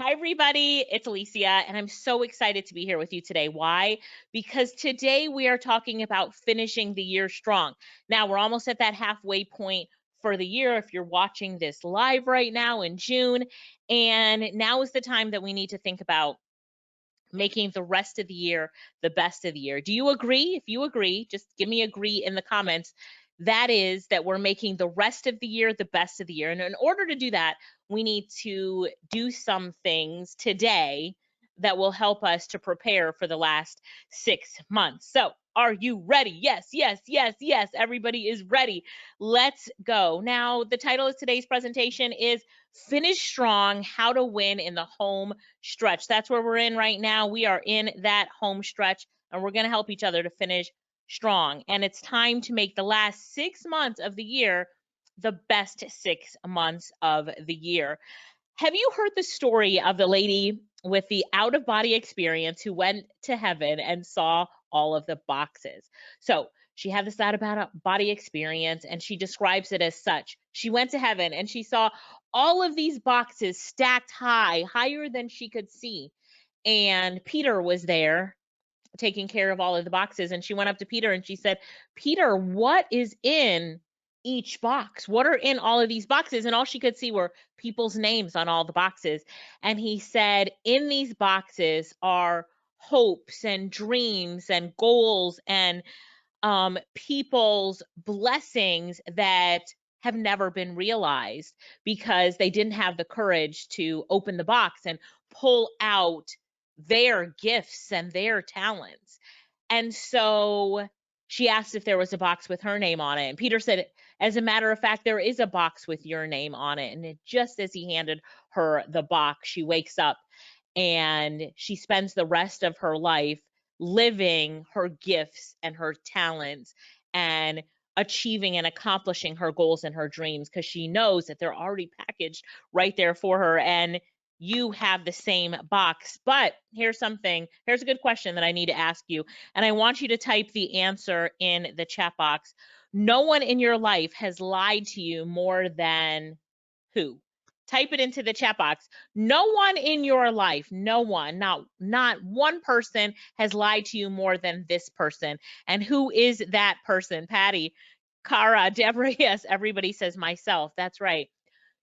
Hi, everybody. It's Alicia, and I'm so excited to be here with you today. Why? Because today we are talking about finishing the year strong. Now, we're almost at that halfway point for the year if you're watching this live right now in June. And now is the time that we need to think about making the rest of the year the best of the year. Do you agree? If you agree, just give me agree in the comments. That is that we're making the rest of the year the best of the year. And in order to do that, we need to do some things today that will help us to prepare for the last 6 months. So, are you ready? Yes, yes, yes, yes. Everybody is ready. Let's go. Now, the title of today's presentation is Finish Strong: How to Win in the Home Stretch. That's where we're in right now. We are in that home stretch, and we're going to help each other to finish strong. And it's time to make the last 6 months of the year the best 6 months of the year. Have you heard the story of the lady with the out of body experience who went to heaven and saw all of the boxes? So she had this out of body experience and she describes it as such. She went to heaven and she saw all of these boxes stacked high, higher than she could see. And Peter was there taking care of all of the boxes. And she went up to Peter and she said, Peter, what is in each box? What are in all of these boxes? And all she could see were people's names on all the boxes. And he said, in these boxes are hopes and dreams and goals and people's blessings that have never been realized because they didn't have the courage to open the box and pull out their gifts and their talents. And so she asked if there was a box with her name on it. And Peter said, as a matter of fact, there is a box with your name on it. And just as he handed her the box, she wakes up and she spends the rest of her life living her gifts and her talents and achieving and accomplishing her goals and her dreams because she knows that they're already packaged right there for her. And you have the same box. But here's a good question that I need to ask you. And I want you to type the answer in the chat box. No one in your life has lied to you more than who? Type it into the chat box. No one in your life, no one, not one person has lied to you more than this person. And who is that person? Patty, Cara, Deborah, yes, everybody says myself. That's right.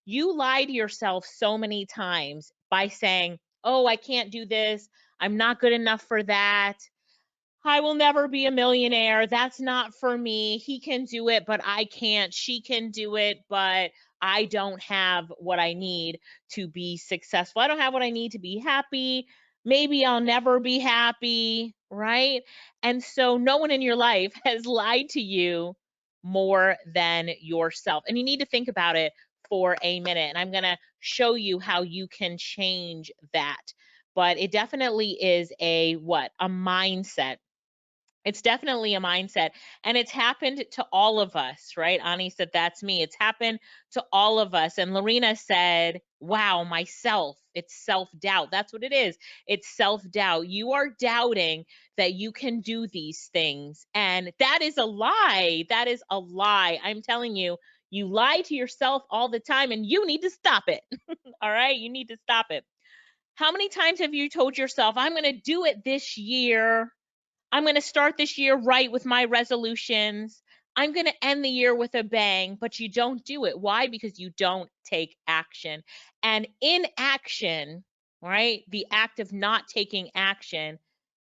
You lie to yourself so many times by saying, "Oh, I can't do this. I'm not good enough for that. I will never be a millionaire. That's not for me. He can do it, but I can't. She can do it, but I don't have what I need to be successful. I don't have what I need to be happy. Maybe I'll never be happy." Right? And so no one in your life has lied to you more than yourself. And you need to think about it for a minute. And I'm going to show you how you can change that. But it definitely is a what? A mindset. It's definitely a mindset, and it's happened to all of us, right? Ani said, "That's me." It's happened to all of us. And Lorena said, "Wow, myself." It's self-doubt. That's what it is. It's self-doubt. You are doubting that you can do these things. And that is a lie. That is a lie. I'm telling you, you lie to yourself all the time, and you need to stop it. All right? You need to stop it. How many times have you told yourself, "I'm going to do it this year. I'm going to start this year right with my resolutions. I'm going to end the year with a bang," but you don't do it. Why? Because you don't take action. And inaction, right? The act of not taking action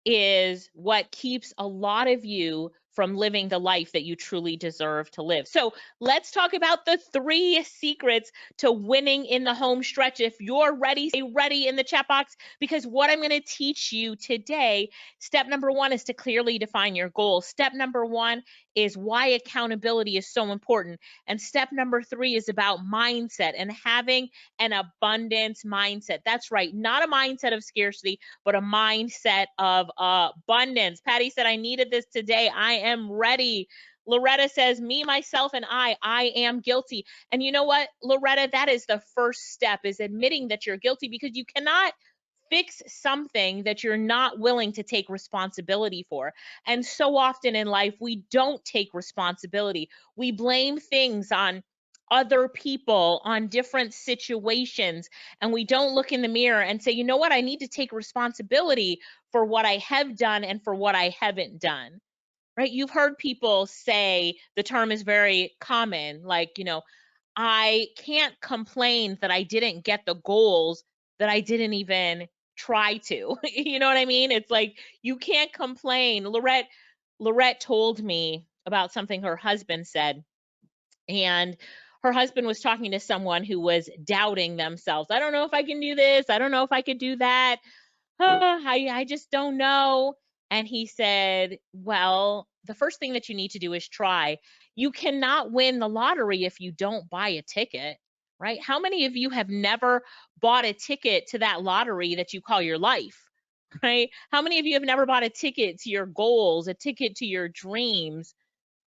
is what keeps a lot of you from living the life that you truly deserve to live. So let's talk about the 3 secrets to winning in the home stretch. If you're ready, stay ready in the chat box because what I'm going to teach you today, step number 1 is to clearly define your goals. Step number 1 is why accountability is so important. And step number 3 is about mindset and having an abundance mindset. That's right, not a mindset of scarcity, but a mindset of abundance. Patty said, "I needed this today. I am ready." Loretta says, "Me, myself, and I am guilty." And you know what, Loretta, that is the first step, is admitting that you're guilty, because you cannot fix something that you're not willing to take responsibility for. And so often in life, we don't take responsibility. We blame things on other people on different situations, and we don't look in the mirror and say, you know what, I need to take responsibility for what I have done and for what I haven't done, right? You've heard people say, the term is very common, like, I can't complain that I didn't get the goals that I didn't even try to. You know what I mean? It's like you can't complain. Lorette told me about something her husband said, and her husband was talking to someone who was doubting themselves. I don't know if I can do this. I don't know if I could do that. I just don't know. And he said, well, the first thing that you need to do is try. You cannot win the lottery if you don't buy a ticket, right? How many of you have never bought a ticket to that lottery that you call your life, right? How many of you have never bought a ticket to your goals, a ticket to your dreams?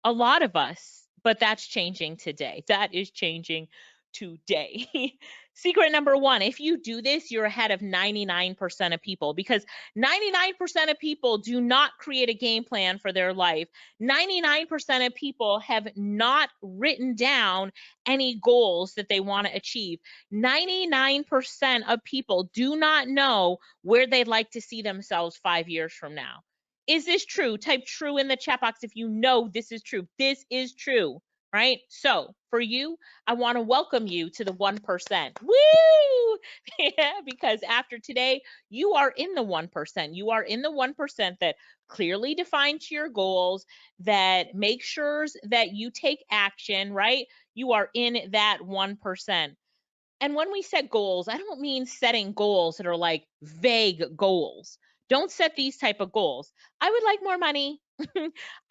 A lot of us, but that's changing today. That is changing today. Secret number one, if you do this, you're ahead of 99% of people, because 99% of people do not create a game plan for their life. 99% of people have not written down any goals that they want to achieve. 99% of people do not know where they'd like to see themselves 5 years from now. Is this true? Type true in the chat box if you know this is true. This is true, right? So for you, I want to welcome you to the 1%. Woo! Yeah, because after today, you are in the 1%. You are in the 1% that clearly defines your goals, that make sure that you take action, right? You are in that 1%. And when we set goals, I don't mean setting goals that are like vague goals. Don't set these type of goals. I would like more money.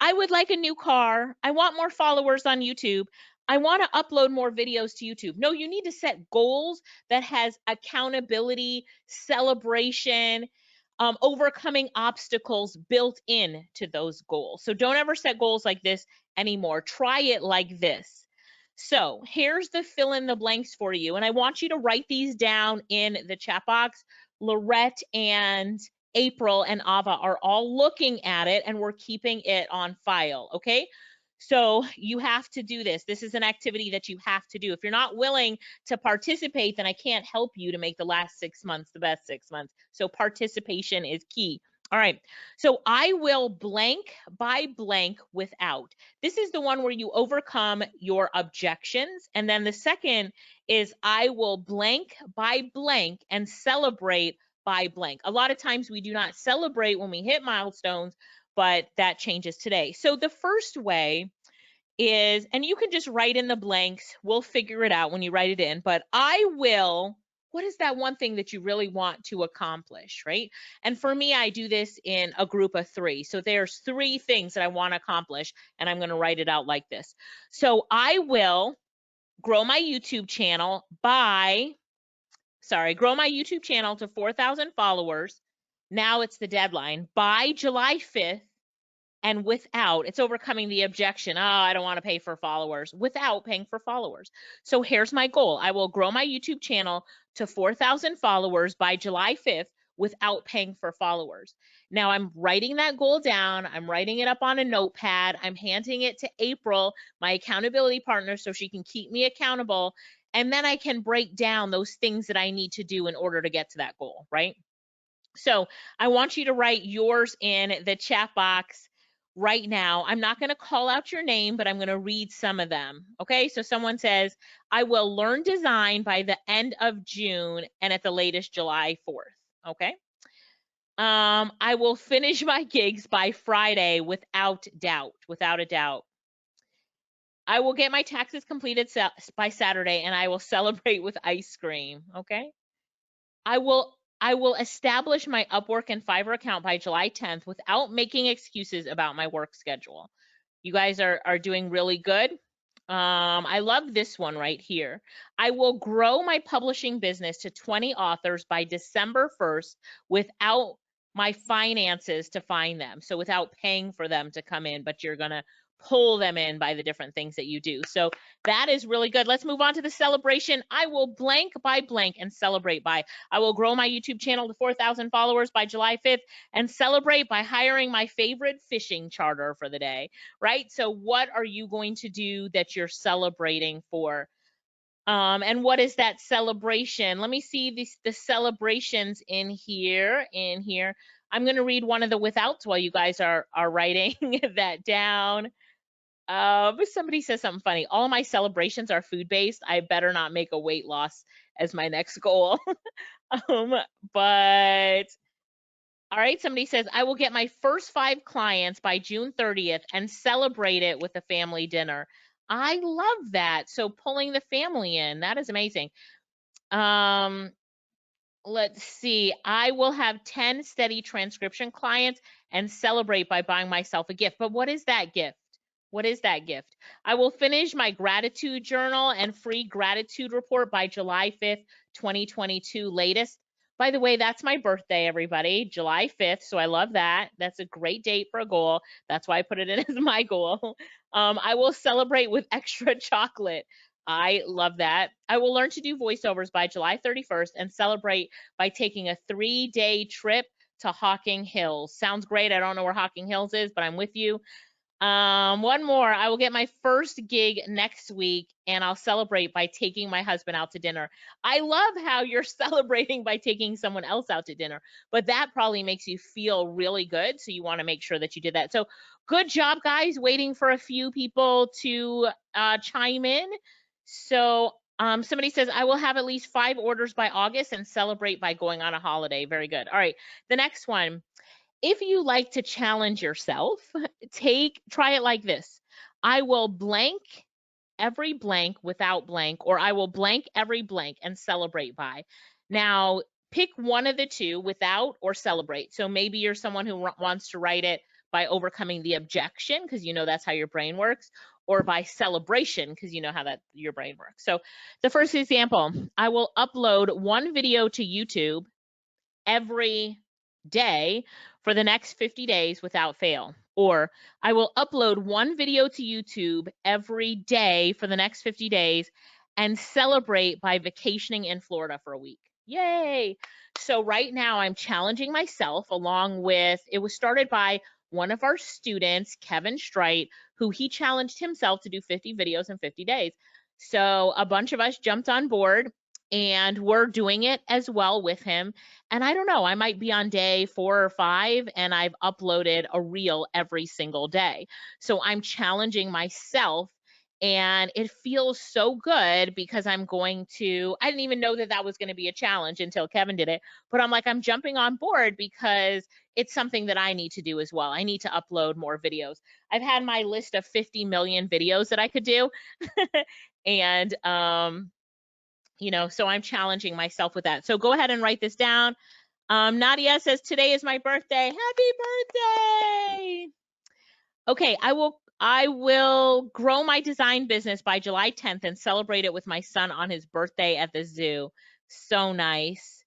I would like a new car. I want more followers on YouTube. I want to upload more videos to YouTube. No, you need to set goals that has accountability, celebration, overcoming obstacles built in to those goals. So don't ever set goals like this anymore. Try it like this. So here's the fill in the blanks for you. And I want you to write these down in the chat box. Lorette and April and Ava are all looking at it, and we're keeping it on file. Okay. So you have to do this. This is an activity that you have to do. If you're not willing to participate, then I can't help you to make the last 6 months the best 6 months. So participation is key. All right. So I will blank by blank without. This is the one where you overcome your objections. And then the second is I will blank by blank and celebrate by blank. A lot of times we do not celebrate when we hit milestones, but that changes today. So the first way is, and you can just write in the blanks, we'll figure it out when you write it in, but I will, what is that one thing that you really want to accomplish, right? And for me, I do this in a group of 3. So there's 3 things that I want to accomplish, and I'm going to write it out like this. So I will grow my YouTube channel grow my YouTube channel to 4,000 followers. Now it's the deadline by July 5th. And without, it's overcoming the objection, oh, I don't want to pay for followers, without paying for followers. So here's my goal. I will grow my YouTube channel to 4,000 followers by July 5th without paying for followers. Now I'm writing that goal down. I'm writing it up on a notepad. I'm handing it to April, my accountability partner, so she can keep me accountable. And then I can break down those things that I need to do in order to get to that goal, right? So I want you to write yours in the chat box right now. I'm not going to call out your name, but I'm going to read some of them. Okay, so someone says, I will learn design by the end of June and at the latest July 4th. Okay. I will finish my gigs by Friday without a doubt. I will get my taxes completed by Saturday, and I will celebrate with ice cream. Okay. I will establish my Upwork and Fiverr account by July 10th without making excuses about my work schedule. You guys are doing really good. I love this one right here. I will grow my publishing business to 20 authors by December 1st without my finances to find them. So without paying for them to come in, but you're going to pull them in by the different things that you do. So that is really good. Let's move on to the celebration. I will blank by blank and celebrate by. I will grow my YouTube channel to 4,000 followers by July 5th and celebrate by hiring my favorite fishing charter for the day, right? So what are you going to do that you're celebrating for? And what is that celebration? Let me see the celebrations in here. I'm going to read one of the withouts while you guys are writing that down. Somebody says something funny. All my celebrations are food-based. I better not make a weight loss as my next goal. um, but all right, somebody says, I will get my first 5 clients by June 30th and celebrate it with a family dinner. I love that. So pulling the family in, that is amazing. Let's see. I will have 10 steady transcription clients and celebrate by buying myself a gift. But what is that gift? What is that gift? I will finish my gratitude journal and free gratitude report by July 5th, 2022 latest. By the way, that's my birthday, everybody, July 5th. So I love that. That's a great date for a goal. That's why I put it in as my goal. I will celebrate with extra chocolate. I love that. I will learn to do voiceovers by July 31st and celebrate by taking a 3-day trip to Hocking Hills. Sounds great. I don't know where Hocking Hills is, but I'm with you. One more. I will get my first gig next week and I'll celebrate by taking my husband out to dinner. I love how you're celebrating by taking someone else out to dinner, but that probably makes you feel really good. So you want to make sure that you did that. So good job, guys. Waiting for a few people to chime in. So somebody says, I will have at least 5 orders by August and celebrate by going on a holiday. Very good. All right. The next one. If you like to challenge yourself, try it like this. I will blank every blank without blank, or I will blank every blank and celebrate by. Now, pick one of the two, without or celebrate. So maybe you're someone who wants to write it by overcoming the objection, because you know that's how your brain works, or by celebration, because you know how that your brain works. So the first example, I will upload one video to YouTube every day for the next 50 days without fail. Or I will upload one video to YouTube every day for the next 50 days and celebrate by vacationing in Florida for a week. Yay! So right now I'm challenging myself along with, it was started by one of our students, Kevin Strite, who he challenged himself to do 50 videos in 50 days. So a bunch of us jumped on board and we're doing it as well with him. And I don't know, I might be on day 4 or 5 and I've uploaded a reel every single day. So I'm challenging myself and it feels so good because I didn't even know that was going to be a challenge until Kevin did it. But I'm like, I'm jumping on board because it's something that I need to do as well. I need to upload more videos. I've had my list of 50 million videos that I could do. And, so I'm challenging myself with that. So go ahead and write this down. Nadia says, today is my birthday. Happy birthday. Okay, I will grow my design business by July 10th and celebrate it with my son on his birthday at the zoo. So nice.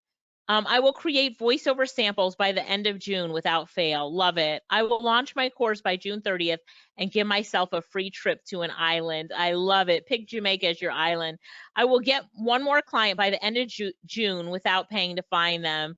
I will create voiceover samples by the end of June without fail. Love it. I will launch my course by June 30th and give myself a free trip to an island. I love it. Pick Jamaica as your island. I will get one more client by the end of June without paying to find them.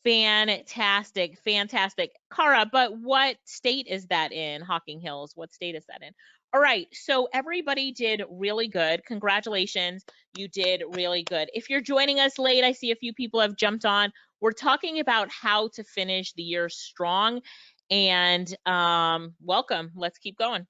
Fantastic, fantastic. Cara, but what state is that in? Hocking Hills, what state is that in? All right, so everybody did really good. Congratulations, you did really good. If you're joining us late, I see a few people have jumped on. We're talking about how to finish the year strong, and welcome. Let's keep going.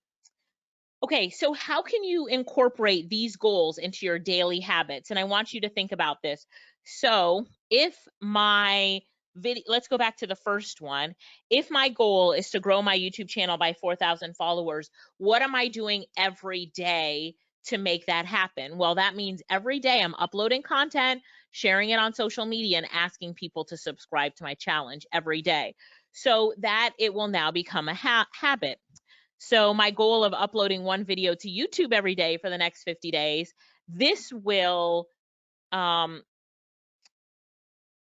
Okay, so how can you incorporate these goals into your daily habits? And I want you to think about this. So if my video, let's go back to the first one. If my goal is to grow my YouTube channel by 4,000 followers, what am I doing every day to make that happen? Well, that means every day I'm uploading content, sharing it on social media, and asking people to subscribe to my challenge every day. So that it will now become a habit. So my goal of uploading one video to YouTube every day for the next 50 days, this will,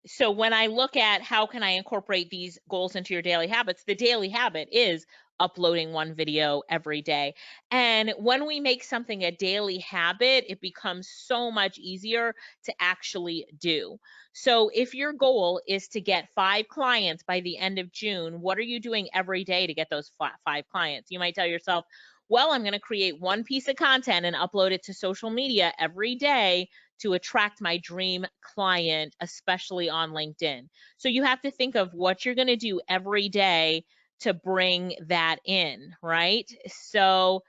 so when I look at how can I incorporate these goals into your daily habits, the daily habit is uploading one video every day. And when we make something a daily habit, it becomes so much easier to actually do. So if your goal is to get 5 clients by the end of June, what are you doing every day to get those 5 clients? You might tell yourself, Well, I'm going to create one piece of content and upload it to social media every day to attract my dream client, especially on LinkedIn. So you have to think of what you're going to do every day to bring that in, right? So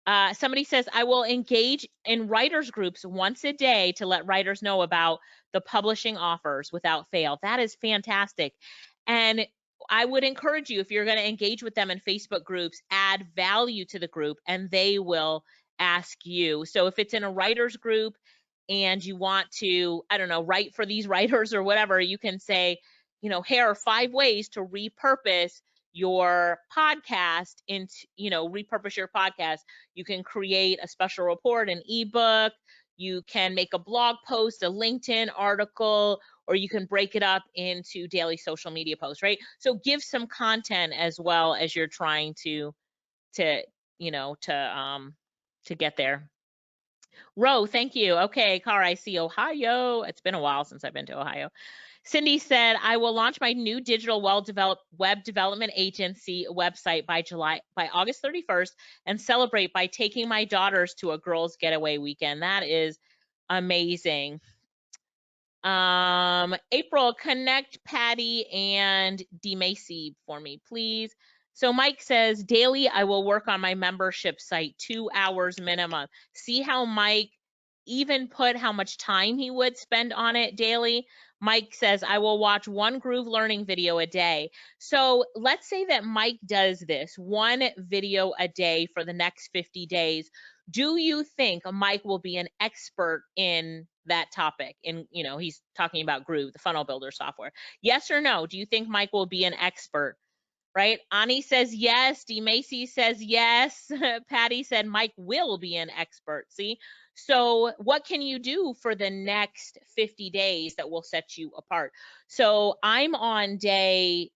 somebody says, I will engage in writers groups once a day to let writers know about the publishing offers without fail. That is fantastic. And I would encourage you, if you're going to engage with them in Facebook groups, add value to the group and they will ask you. So if it's in a writers group and you want to, I don't know, write for these writers or whatever, you can say, you know, here are 5 ways to repurpose your podcast into, you know, repurpose your podcast. You can create a special report, an ebook, you can make a blog post, a LinkedIn article, or you can break it up into daily social media posts, right? So give some content as well as you're trying to you know, to get there. Ro, thank you. Okay, Cara, I see Ohio. It's been a while since I've been to Ohio. Cindy said, I will launch my new digital web development agency website by August 31st and celebrate by taking my daughters to a girls getaway weekend. That is amazing. April, connect Patty and D Macy for me, please. So Mike says, daily, I will work on my membership site, 2 hours minimum. See how Mike even put how much time he would spend on it daily? Mike says, I will watch 1 Groove learning video a day. So let's say that Mike does this, 1 video a day for the next 50 days. Do you think Mike will be an expert in that topic? And, you know, he's talking about Groove, the funnel builder software. Yes or no? Do you think Mike will be an expert? Right? Ani says yes. D Macy says yes. Patty said Mike will be an expert. See? So what can you do for the next 50 days that will set you apart? So I'm on day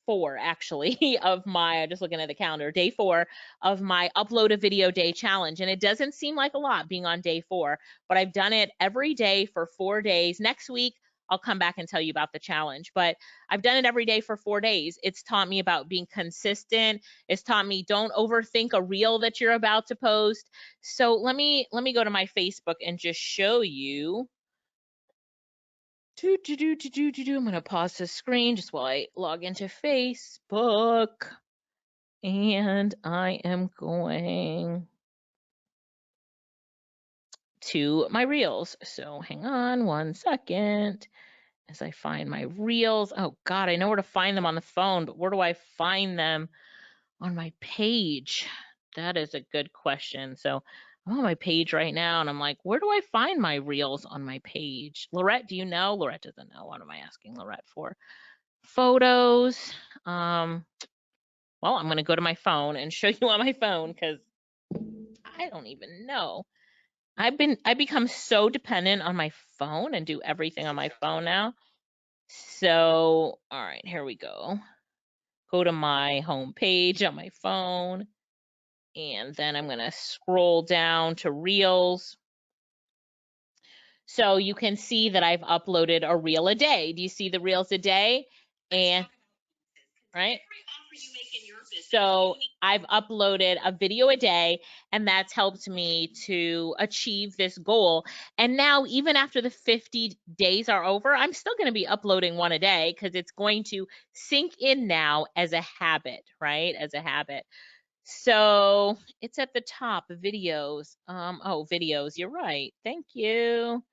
4 actually of my, just looking at the calendar, day 4 of my upload a video day challenge. And it doesn't seem like a lot being on day 4, but I've done it every day for 4 days. Next week, I'll come back and tell you about the challenge, but I've done it every day for 4 days. It's taught me about being consistent. It's taught me don't overthink a reel that you're about to post. So let me go to my Facebook and just show you. I'm going to pause the screen just while I log into Facebook. And I am going to my reels. So hang on 1 second as I find my reels. Oh God, I know where to find them on the phone, but where do I find them on my page? That is a good question. So I'm on my page right now and I'm like, where do I find my reels on my page? Lorette, do you know? Lorette doesn't know. What am I asking Lorette for? Photos. Well, I'm going to go to my phone and show you on my phone because I don't even know. I become so dependent on my phone and do everything on my phone now. So, all right, here we go. Go to my home page on my phone, and then I'm going to scroll down to Reels. So you can see that I've uploaded a reel a day. Do you see the reels a day? And right? So I've uploaded a video a day, and that's helped me to achieve this goal. And now, even after the 50 days are over, I'm still going to be uploading 1 a day because it's going to sink in now as a habit, right? As a habit. So it's at the top, videos. Oh, videos, you're right. Thank you.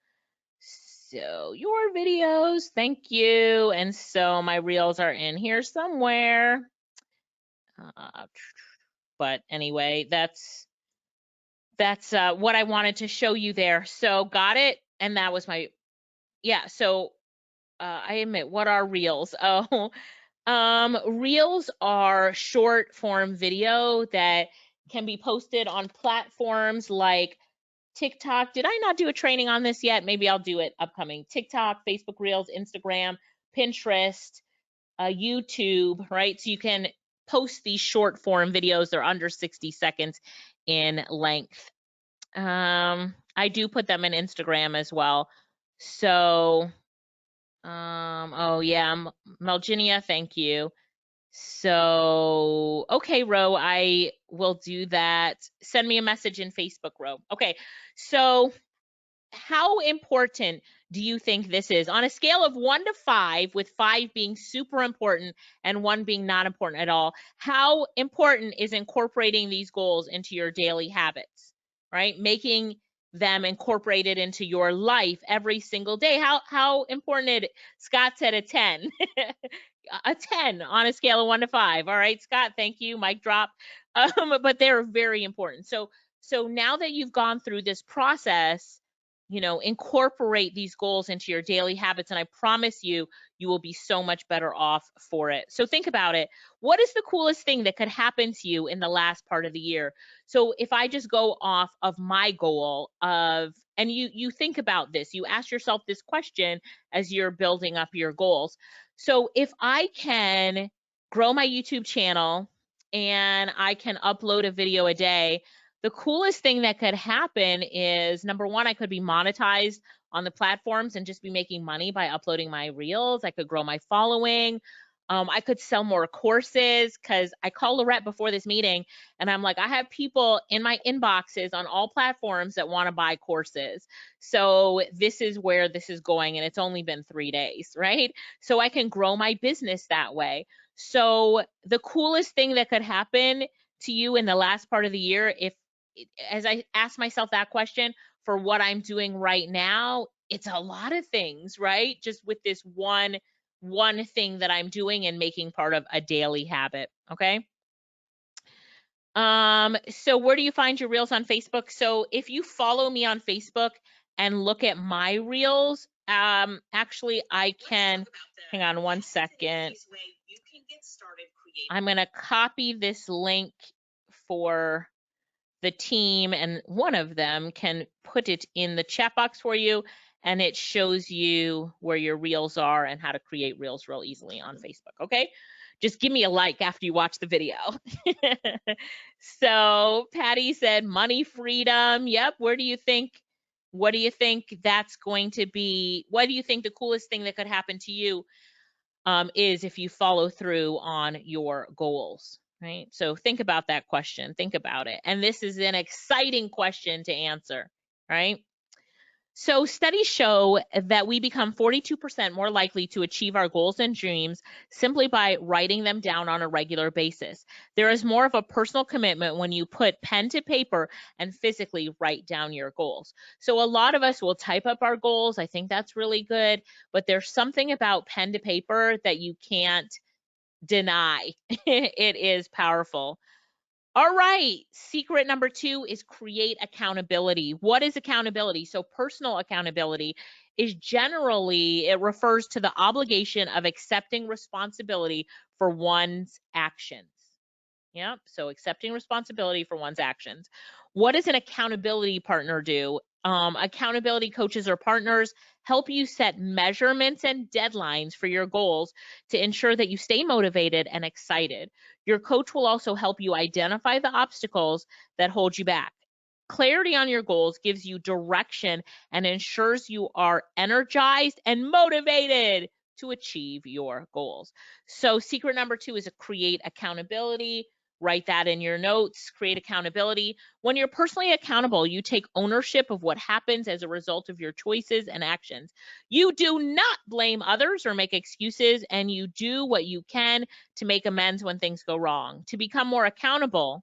So your videos, thank you. And so my reels are in here somewhere. But anyway, that's what I wanted to show you there. So got it. And that was my, yeah. So I admit, what are reels? Oh, reels are short form video that can be posted on platforms like TikTok. Did I not do a training on this yet? Maybe I'll do it upcoming. TikTok, Facebook Reels, Instagram, Pinterest, YouTube, right? So you can post these short form videos. They're under 60 seconds in length. I do put them in Instagram as well. So, oh yeah, Melginia, thank you. So, okay, Ro, I will do that. Send me a message in Facebook, Ro. Okay, so how important do you think this is on a scale of 1 to 5, with 5 being super important and 1 being not important at all? How important is incorporating these goals into your daily habits, right? Making them incorporated into your life every single day. How important it? Scott said a 10. A 10 on a scale of 1 to 5. All right, Scott, thank you. Mic drop. But they're very important. So now that you've gone through this process, incorporate these goals into your daily habits, and I promise you, you will be so much better off for it. So think about it. What is the coolest thing that could happen to you in the last part of the year? So if I just go off of my goal of, and you think about this, you ask yourself this question as you're building up your goals. So if I can grow my YouTube channel and I can upload a video a day, the coolest thing that could happen is, number one, I could be monetized on the platforms and just be making money by uploading my reels. I could grow my following. I could sell more courses, because I called Lorette before this meeting and I'm like, I have people in my inboxes on all platforms that want to buy courses. So this is where this is going, and it's only been 3 days, right? So I can grow my business that way. So the coolest thing that could happen to you in the last part of the year, if as I ask myself that question for what I'm doing right now, it's a lot of things, right? Just with this one thing that I'm doing and making part of a daily habit, okay? So where do you find your reels on Facebook? So if you follow me on Facebook and look at my reels, actually I can, hang on one second. I'm gonna copy this link for the team, and one of them can put it in the chat box for you, and it shows you where your reels are and how to create reels real easily on Facebook, okay? Just give me a like after you watch the video. So Patty said money freedom. Yep, what do you think that's going to be? What do you think the coolest thing that could happen to you is if you follow through on your goals, right? So think about that question. Think about it. And this is an exciting question to answer, right? So studies show that we become 42% more likely to achieve our goals and dreams simply by writing them down on a regular basis. There is more of a personal commitment when you put pen to paper and physically write down your goals. So a lot of us will type up our goals. I think that's really good, but there's something about pen to paper that you can't deny. It is powerful. All right, secret number 2 is create accountability. What is accountability? So personal accountability is generally, it refers to the obligation of accepting responsibility for one's actions. Yeah, so accepting responsibility for one's actions. What does an accountability partner do? Accountability coaches or partners help you set measurements and deadlines for your goals to ensure that you stay motivated and excited. Your coach will also help you identify the obstacles that hold you back. Clarity on your goals gives you direction and ensures you are energized and motivated to achieve your goals. So secret number 2 is to create accountability. Write that in your notes. Create accountability. When you're personally accountable, you take ownership of what happens as a result of your choices and actions. You do not blame others or make excuses, and you do what you can to make amends when things go wrong. To become more accountable,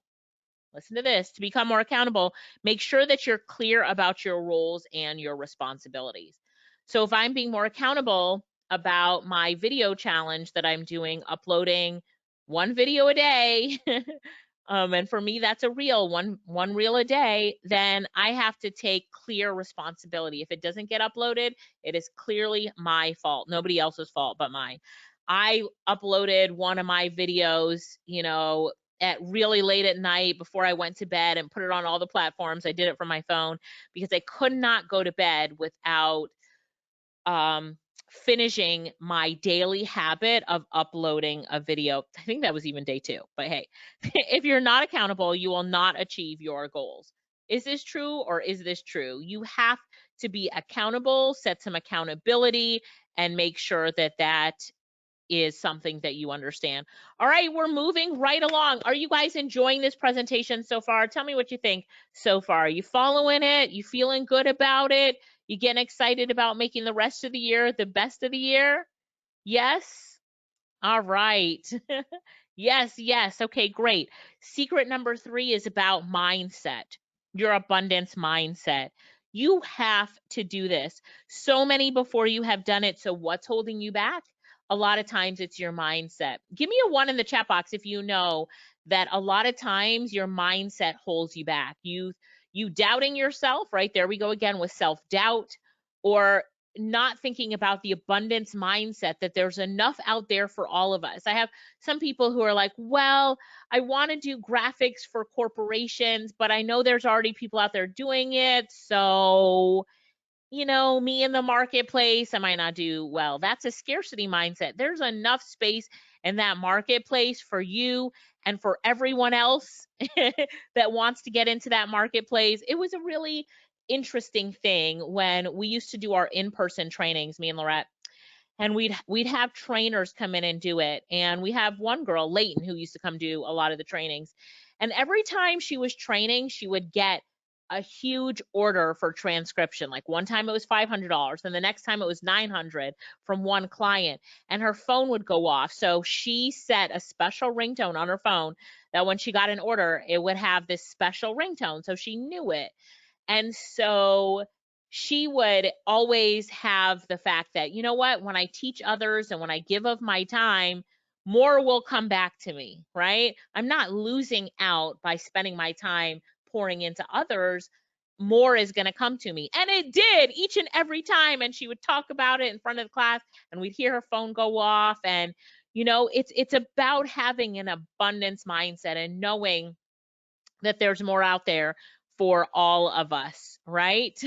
listen to this, to become more accountable, make sure that you're clear about your roles and your responsibilities. So if I'm being more accountable about my video challenge that I'm doing, uploading 1 video a day, and for me that's a reel, one reel a day, then I have to take clear responsibility. If it doesn't get uploaded, it is clearly my fault, nobody else's fault but mine. I uploaded one of my videos, at really late at night before I went to bed and put it on all the platforms. I did it from my phone because I could not go to bed without finishing my daily habit of uploading a video. I think that was even day 2, but hey, if you're not accountable, you will not achieve your goals. Is this true or is this true? You have to be accountable, set some accountability, and make sure that is something that you understand. All right, we're moving right along. Are you guys enjoying this presentation so far? Tell me what you think so far. Are you following it? You feeling good about it? You getting excited about making the rest of the year the best of the year? Yes? All right. Yes, yes. Okay, great. Secret number 3 is about mindset, your abundance mindset. You have to do this. So many before you have done it. So what's holding you back? A lot of times it's your mindset. Give me a 1 in the chat box if you know that a lot of times your mindset holds you back. You doubting yourself, right? There we go again with self-doubt, or not thinking about the abundance mindset that there's enough out there for all of us. I have some people who are like, well, I want to do graphics for corporations, but I know there's already people out there doing it. So, me in the marketplace, I might not do well. That's a scarcity mindset. There's enough space in that marketplace for you and for everyone else that wants to get into that marketplace. It was a really interesting thing when we used to do our in-person trainings, me and Lorette, and we'd have trainers come in and do it. And we have one girl, Layton, who used to come do a lot of the trainings. And every time she was training, she would get a huge order for transcription. Like one time it was $500, and the next time it was $900 from one client, and her phone would go off. So she set a special ringtone on her phone that when she got an order, it would have this special ringtone. So she knew it. And so she would always have the fact that, you know what, when I teach others and when I give of my time, more will come back to me, right? I'm not losing out by spending my time pouring into others. More is going to come to me. And it did each and every time. And she would talk about it in front of the class, and we'd hear her phone go off. And, it's about having an abundance mindset and knowing that there's more out there for all of us, right?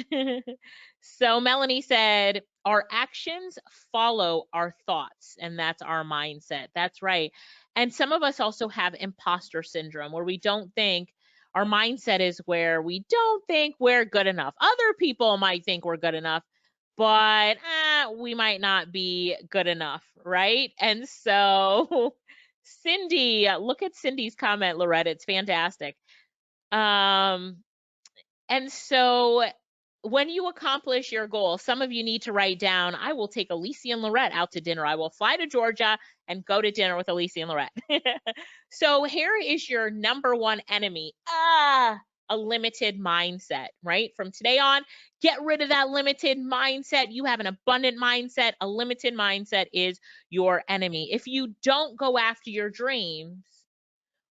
So Melanie said, our actions follow our thoughts, and that's our mindset. That's right. And some of us also have imposter syndrome, where we don't think, our mindset is where we don't think we're good enough. Other people might think we're good enough, but we might not be good enough, right? And so Cindy, look at Cindy's comment, Loretta. It's fantastic. And so when you accomplish your goal, some of you need to write down, I will take Alicia and Lorette out to dinner. I will fly to Georgia and go to dinner with Alicia and Lorette. So here is your number 1 enemy. A limited mindset, right? From today on, get rid of that limited mindset. You have an abundant mindset. A limited mindset is your enemy. If you don't go after your dreams,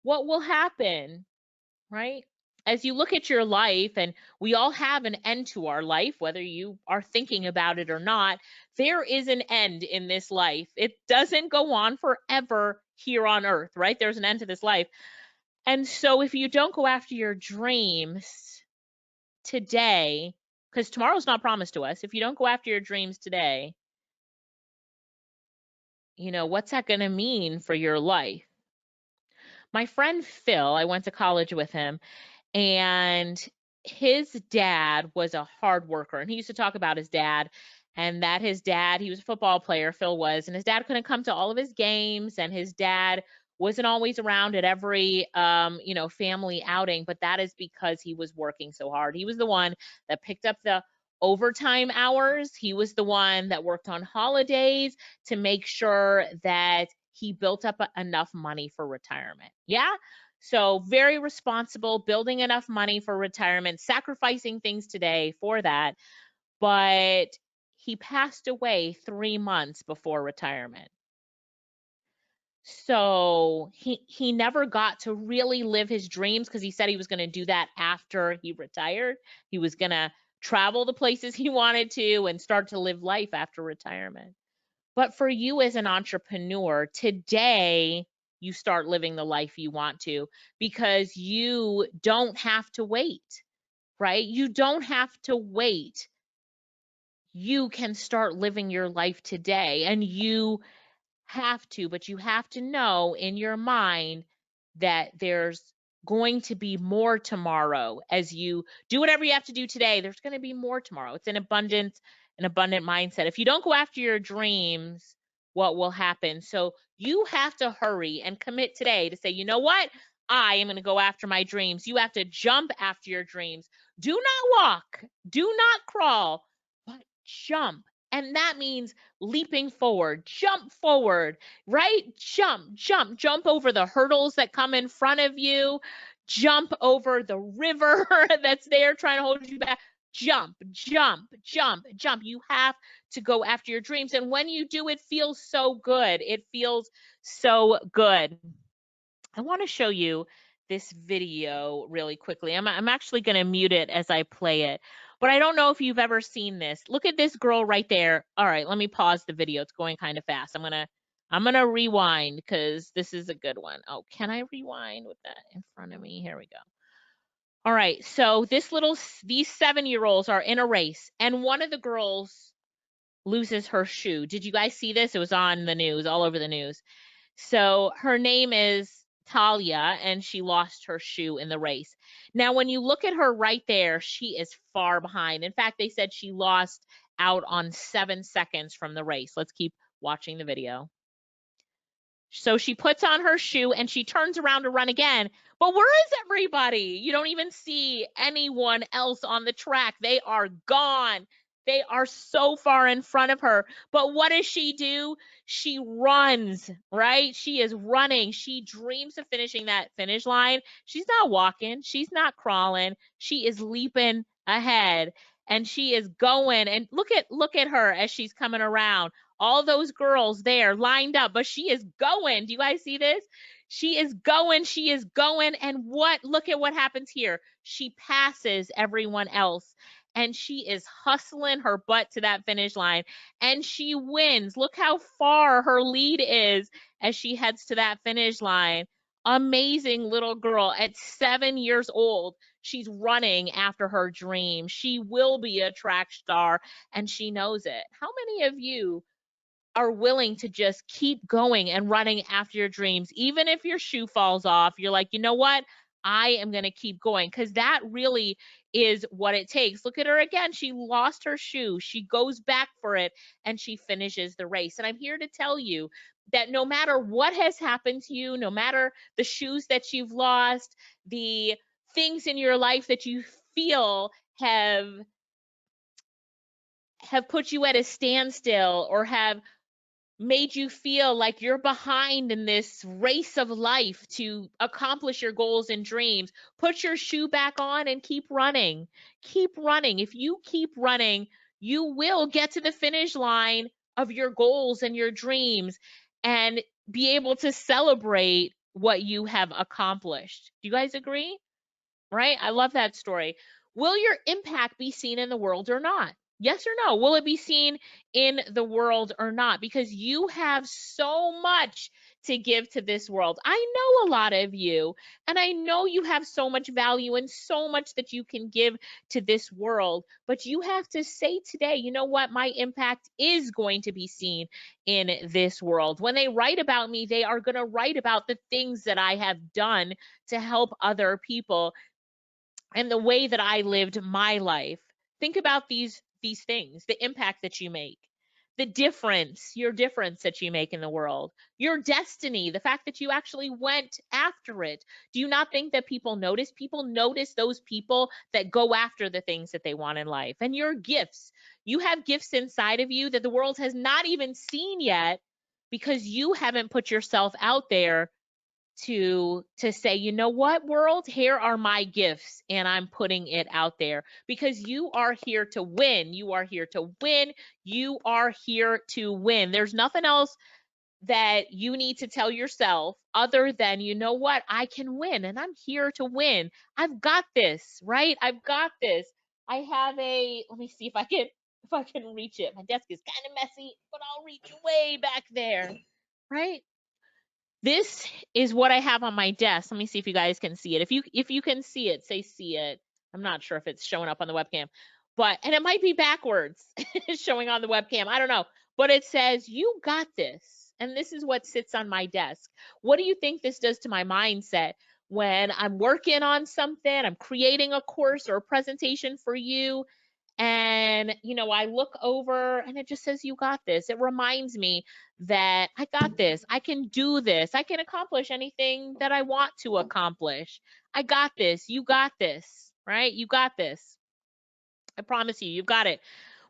what will happen? Right? As you look at your life, and we all have an end to our life, whether you are thinking about it or not, there is an end in this life. It doesn't go on forever here on earth, right? There's an end to this life. And so if you don't go after your dreams today, because tomorrow's not promised to us, if you don't go after your dreams today, what's that going to mean for your life? My friend Phil, I went to college with him, and his dad was a hard worker, and he used to talk about his dad, and that his dad, he was a football player, Phil was, and his dad couldn't come to all of his games, and his dad wasn't always around at every family outing, but that is because he was working so hard. He was the one that picked up the overtime hours. He was the one that worked on holidays to make sure that he built up enough money for retirement. Yeah. So very responsible, building enough money for retirement, sacrificing things today for that. But he passed away 3 months before retirement. So he never got to really live his dreams, because he said he was going to do that after he retired. He was going to travel the places he wanted to and start to live life after retirement. But for you as an entrepreneur, today you start living the life you want to, because you don't have to wait, right? You don't have to wait. You can start living your life today, and you have to, but you have to know in your mind that there's going to be more tomorrow. As you do whatever you have to do today, there's going to be more tomorrow. It's an abundant mindset. If you don't go after your dreams, what will happen. So you have to hurry and commit today to say, you know what? I am going to go after my dreams. You have to jump after your dreams. Do not walk, do not crawl, but jump. And that means leaping forward, jump forward, right? Jump over the hurdles that come in front of you, jump over the river that's there trying to hold you back. Jump. You have to go after your dreams. And when you do, it feels so good. It feels so good. I want to show you this video really quickly. I'm actually going to mute it as I play it, but I don't know if you've ever seen this. Look at this girl right there. All right, let me pause the video. It's going kind of fast. I'm going to rewind because this is a good one. Oh, can I rewind with that in front of me? Here we go. All right, so these 7-year-olds are in a race, and one of the girls loses her shoe. Did you guys see this? It was on the news, all over the news. So her name is Talia, and she lost her shoe in the race. Now, when you look at her right there, she is far behind. In fact, they said she lost out on 7 seconds from the race. Let's keep watching the video. So she puts on her shoe and she turns around to run again. But where is everybody? You don't even see anyone else on the track. They are gone. They are so far in front of her. But what does she do? She runs, right? She is running. She dreams of finishing that finish line. She's not walking. She's not crawling. She is leaping ahead and she is going. And look at her as she's coming around. All those girls there lined up, but she is going. Do you guys see this? She is going. And look at what happens here. She passes everyone else and she is hustling her butt to that finish line and she wins. Look how far her lead is as she heads to that finish line. Amazing little girl at 7 years old. She's running after her dream. She will be a track star and she knows it. How many of you are willing to just keep going and running after your dreams, even if your shoe falls off? You're like, you know what? I am going to keep going, because that really is what it takes. Look at her again. She lost her shoe. She goes back for it and she finishes the race. And I'm here to tell you that no matter what has happened to you, no matter the shoes that you've lost, the things in your life that you feel have put you at a standstill or have made you feel like you're behind in this race of life to accomplish your goals and dreams, put your shoe back on and keep running. Keep running. If you keep running, you will get to the finish line of your goals and your dreams and be able to celebrate what you have accomplished. Do you guys agree? Right? I love that story. Will your impact be seen in the world or not? Yes or no? Will it be seen in the world or not? Because you have so much to give to this world. I know a lot of you, and I know you have so much value and so much that you can give to this world. But you have to say today, you know what? My impact is going to be seen in this world. When they write about me, they are going to write about the things that I have done to help other people and the way that I lived my life. Think about these things, the impact that you make, the difference, your difference that you make in the world, your destiny, the fact that you actually went after it. Do you not think that people notice? People notice those people that go after the things that they want in life. And your gifts, you have gifts inside of you that the world has not even seen yet because you haven't put yourself out there to say, you know what, world, here are my gifts and I'm putting it out there, because you are here to win. You are here to win. You are here to win. There's nothing else that you need to tell yourself other than, you know what, I can win and I'm here to win. I've got this, right? I've got this. I have let me see if I can reach it. My desk is kind of messy, but I'll reach way back there, right? This is what I have on my desk. Let me see if you guys can see it. If you can see it, say see it. I'm not sure if it's showing up on the webcam, and it might be backwards showing on the webcam. I don't know, but it says, you got this. And this is what sits on my desk. What do you think this does to my mindset when I'm working on something, I'm creating a course or a presentation for you, And, I look over and it just says, you got this. It reminds me that I got this. I can do this. I can accomplish anything that I want to accomplish. I got this. You got this, right? You got this. I promise you, you've got it.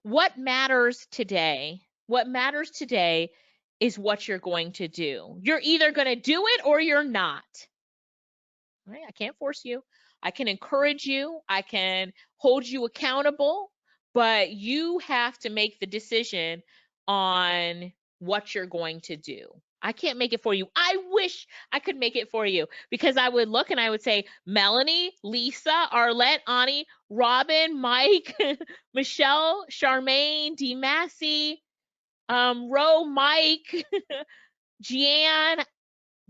What matters today? What matters today is what you're going to do. You're either going to do it or you're not. Right? I can't force you. I can encourage you. I can hold you accountable, but you have to make the decision on what you're going to do. I can't make it for you. I wish I could make it for you, because I would look and I would say, Melanie, Lisa, Arlette, Ani, Robin, Mike, Michelle, Charmaine, D. Massey, Ro, Mike, Jeanne.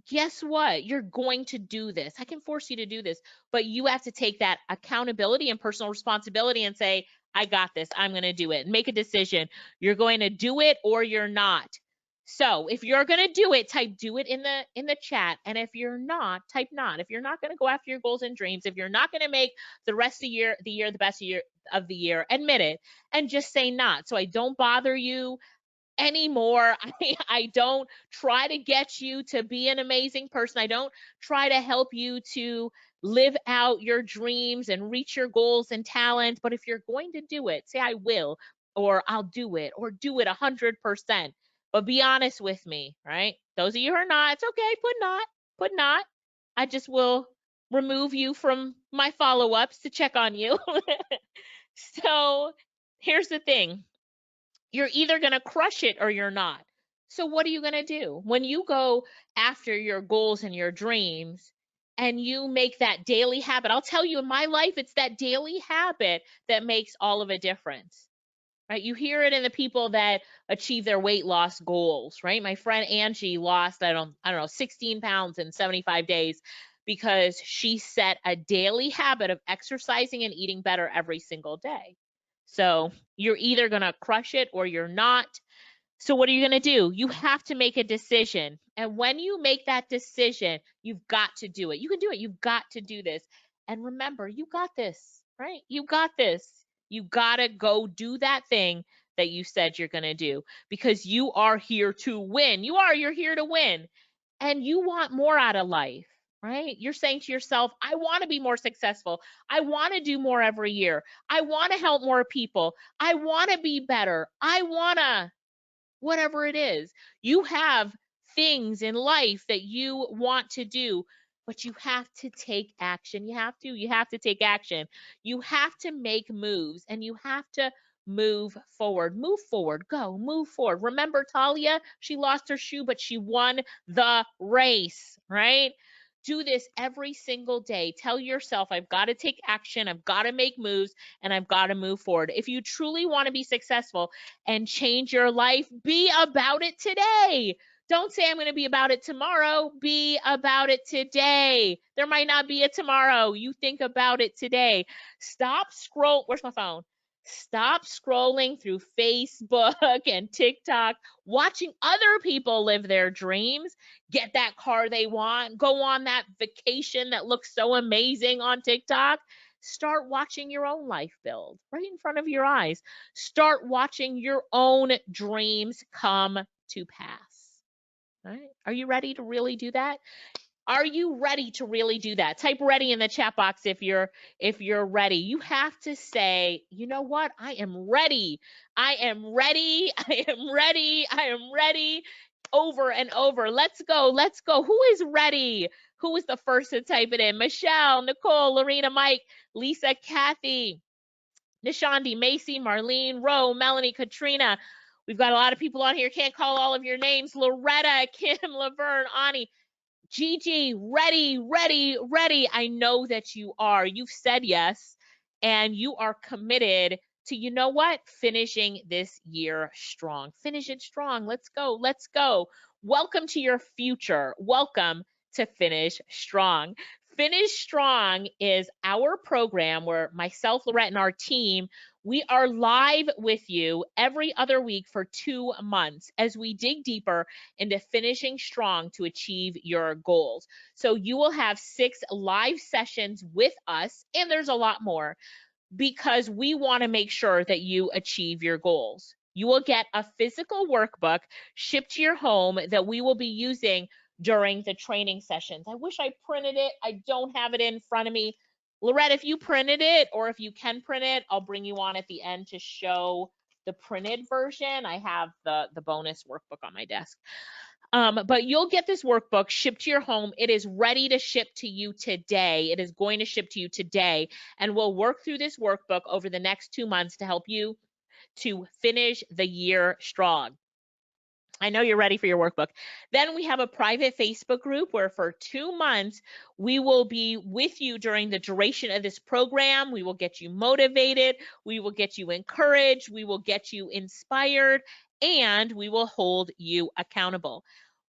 Guess what? You're going to do this. I can force you to do this, but you have to take that accountability and personal responsibility and say, I got this. I'm going to do it. Make a decision. You're going to do it or you're not. So if you're going to do it, type do it in the chat. And if you're not, type not. If you're not going to go after your goals and dreams, if you're not going to make the rest of the year the best year of the year, admit it and just say not. So I don't bother you anymore. I don't try to get you to be an amazing person. I don't try to help you to live out your dreams and reach your goals and talents. But if you're going to do it, say I will, or I'll do it, or do it 100%. But be honest with me, right? Those of you who are not, it's okay. Put not. I just will remove you from my follow-ups to check on you. So here's the thing. You're either going to crush it or you're not. So what are you going to do? When you go after your goals and your dreams and you make that daily habit, I'll tell you, in my life, it's that daily habit that makes all of a difference, right? You hear it in the people that achieve their weight loss goals, right? My friend Angie lost, I don't know, 16 pounds in 75 days because she set a daily habit of exercising and eating better every single day. So you're either going to crush it or you're not. So what are you going to do? You have to make a decision. And when you make that decision, you've got to do it. You can do it. You've got to do this. And remember, you got this, right? You got this. You got to go do that thing that you said you're going to do, because you are here to win. You're here to win. And you want more out of life, right? You're saying to yourself, I want to be more successful. I want to do more every year. I want to help more people. I want to be better. I want to, whatever it is. You have things in life that you want to do, but you have to take action. You have to take action. You have to make moves, and you have to move forward. Move forward. Go. Move forward. Remember Talia? She lost her shoe, but she won the race, right? Do this every single day. Tell yourself, I've got to take action. I've got to make moves, and I've got to move forward. If you truly want to be successful and change your life, be about it today. Don't say I'm going to be about it tomorrow. Be about it today. There might not be a tomorrow. You think about it today. Where's my phone? Stop scrolling through Facebook and TikTok, watching other people live their dreams, get that car they want, go on that vacation that looks so amazing on TikTok. Start watching your own life build right in front of your eyes. Start watching your own dreams come to pass. All right? Are you ready to really do that? Are you ready to really do that? Type ready in the chat box if you're ready. You have to say, you know what? I am ready. I am ready. I am ready. I am ready. Over and over. Let's go. Let's go. Who is ready? Who was the first to type it in? Michelle, Nicole, Lorena, Mike, Lisa, Kathy, Nishandi, Macy, Marlene, Ro, Melanie, Katrina. We've got a lot of people on here. Can't call all of your names. Loretta, Kim, Laverne, Ani. Gigi, ready, ready, ready. I know that you are. You've said yes, and you are committed to, you know what? Finishing this year strong. Finish it strong. Let's go. Let's go. Welcome to your future. Welcome to Finish Strong. Finish Strong is our program where myself, Lorette, and our team, we are live with you every other week for 2 months as we dig deeper into finishing strong to achieve your goals. So you will have 6 live sessions with us, and there's a lot more. because we want to make sure that you achieve your goals. You will get a physical workbook shipped to your home that we will be using during the training sessions. I wish I printed it. I don't have it in front of me. Loretta, if you printed it, or if you can print it, I'll bring you on at the end to show the printed version. I have the bonus workbook on my desk. But you'll get this workbook shipped to your home. It is ready to ship to you today. It is going to ship to you today, and we'll work through this workbook over the next 2 months to help you to finish the year strong. I know you're ready for your workbook. Then we have a private Facebook group where for 2 months, we will be with you during the duration of this program. We will get you motivated. We will get you encouraged. We will get you inspired, and we will hold you accountable.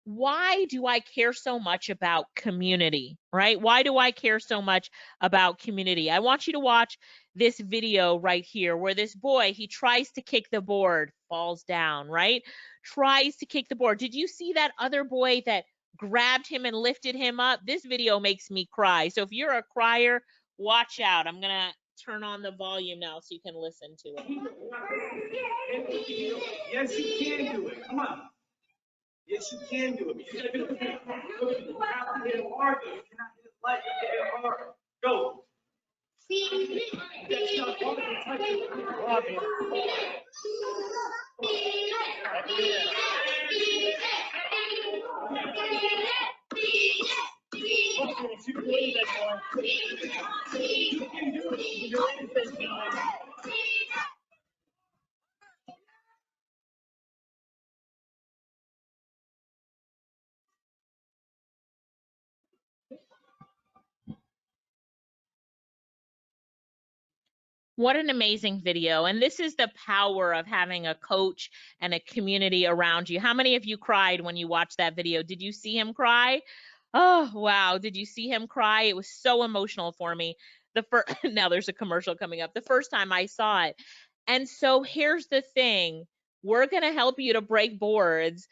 Why do I care so much about community, right? Why do I care so much about community? I want you to watch this video right here where this boy, he tries to kick the board, falls down, right? Tries to kick the board. Did you see that other boy that grabbed him and lifted him up? This video makes me cry. So if you're a crier, watch out. I'm going to turn on the volume now so you can listen to it. Yes, you can do it. Come on. Yes, you can do it. You gotta do it. You have to hit it hard, though. You cannot hit it light. You hit it hard. Go. That's not hard to touch it. What an amazing video. And this is the power of having a coach and a community around you. How many of you cried when you watched that video? Did you see him cry? Oh, wow. Did you see him cry? It was so emotional for me. Now there's a commercial coming up. The first time I saw it. And so here's the thing. We're going to help you to break boards.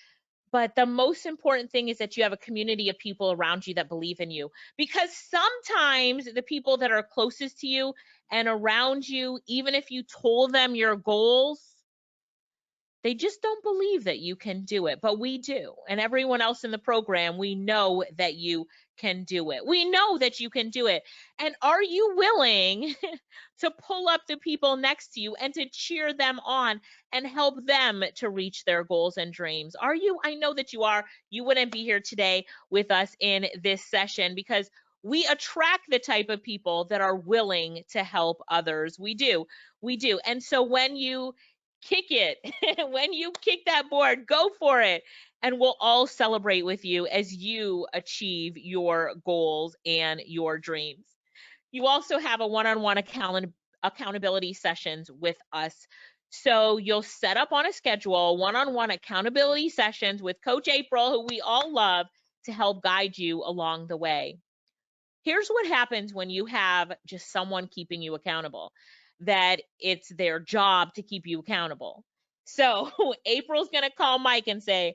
But the most important thing is that you have a community of people around you that believe in you. Because sometimes the people that are closest to you and around you, even if you told them your goals, they just don't believe that you can do it, but we do. And everyone else in the program, we know that you can do it. We know that you can do it. And are you willing to pull up the people next to you and to cheer them on and help them to reach their goals and dreams? Are you? I know that you are. You wouldn't be here today with us in this session because we attract the type of people that are willing to help others. We do. We do. And so when you kick it, when you kick that board, go for it. And we'll all celebrate with you as you achieve your goals and your dreams. You also have a one-on-one accountability sessions with us. So you'll set up on a schedule one-on-one accountability sessions with Coach April, who we all love, to help guide you along the way. Here's what happens when you have just someone keeping you accountable, that it's their job to keep you accountable. So April's going to call Mike and say,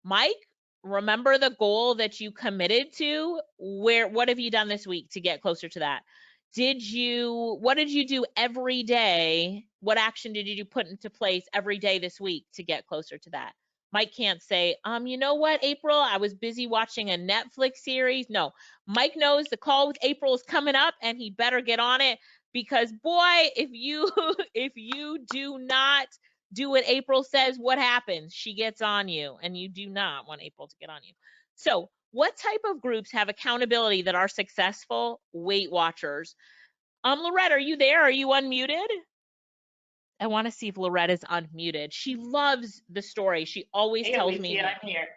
Mike, remember the goal that you committed to? What have you done this week to get closer to that? What did you do every day? What action did you put into place every day this week to get closer to that? Mike can't say, you know what, April, I was busy watching a Netflix series. No, Mike knows the call with April is coming up and he better get on it, because boy, if you do not do what April says, what happens? She gets on you, and you do not want April to get on you. So what type of groups have accountability that are successful? Weight Watchers. Loretta, are you there? Are you unmuted? I want to see if Loretta's unmuted. She loves the story. She always tells me I'm here.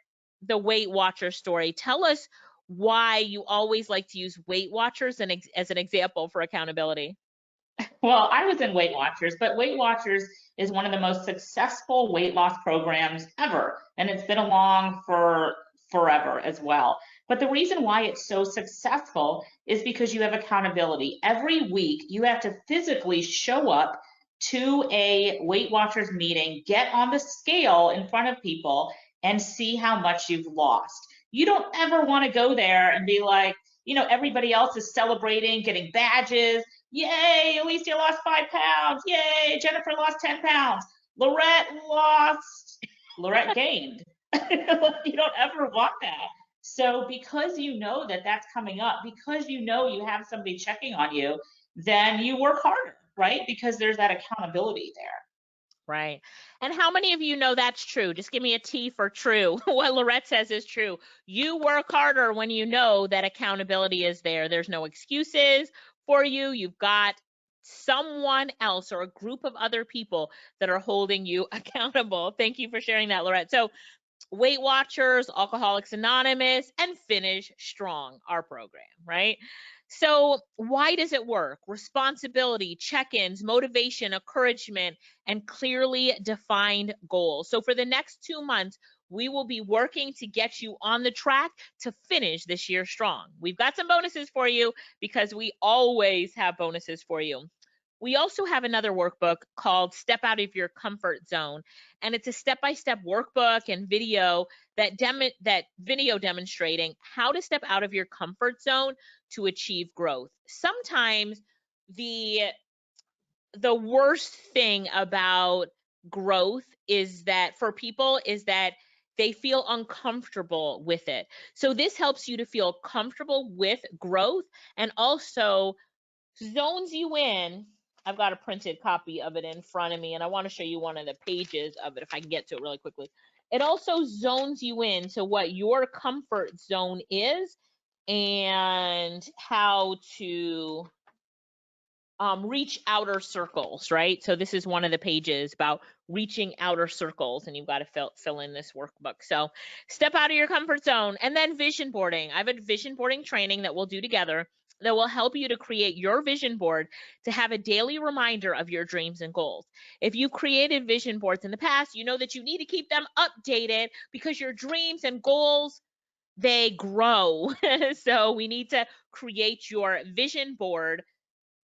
The Weight Watchers story. Tell us why you always like to use Weight Watchers as an example for accountability. Well, I was in Weight Watchers, but Weight Watchers is one of the most successful weight loss programs ever, and it's been along for forever as well. But the reason why it's so successful is because you have accountability. Every week, you have to physically show up to a Weight Watchers meeting, get on the scale in front of people, and see how much you've lost. You don't ever want to go there and be like, everybody else is celebrating, getting badges, Yay, Alicia lost 5 pounds. Yay, Jennifer lost 10 pounds. Lorette gained. You don't ever want that. So because you know that that's coming up, because you know you have somebody checking on you, then you work harder, right? Because there's that accountability there. Right. And how many of you know that's true? Just give me a T for true. What Lorette says is true. You work harder when you know that accountability is there. There's no excuses for you. You've got someone else or a group of other people that are holding you accountable. Thank you for sharing that, Lorette. So Weight Watchers, Alcoholics Anonymous, and Finish Strong, our program, right? So, why does it work? Responsibility, check ins, motivation, encouragement, and clearly defined goals. So, for the next 2 months, we will be working to get you on the track to finish this year strong. We've got some bonuses for you because we always have bonuses for you. We also have another workbook called Step Out of Your Comfort Zone, and it's a step-by-step workbook and video that video demonstrating how to step out of your comfort zone to achieve growth. Sometimes the worst thing about growth is that for people is that they feel uncomfortable with it. So this helps you to feel comfortable with growth and also zones you in. I've got a printed copy of it in front of me, and I want to show you one of the pages of it if I can get to it really quickly. It also zones you in to what your comfort zone is and how to reach outer circles, right? So this is one of the pages about reaching outer circles, and you've got to fill in this workbook. So step out of your comfort zone, and then vision boarding. I have a vision boarding training that we'll do together that will help you to create your vision board to have a daily reminder of your dreams and goals. If you've created vision boards in the past, you know that you need to keep them updated because your dreams and goals, they grow. So we need to create your vision board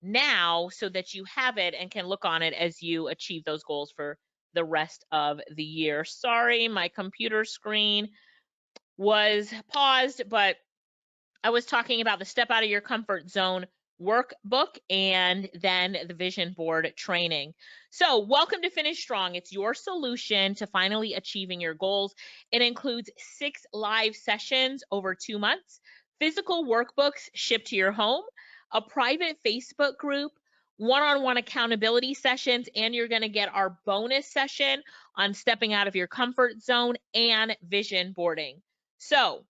now so that you have it and can look on it as you achieve those goals for the rest of the year. Sorry, my computer screen was paused, but I was talking about the Step Out of Your Comfort Zone workbook and then the vision board training. So welcome to Finish Strong. It's your solution to finally achieving your goals. It includes 6 live sessions over 2 months, physical workbooks shipped to your home, a private Facebook group, one-on-one accountability sessions, and you're going to get our bonus session on stepping out of your comfort zone and vision boarding. So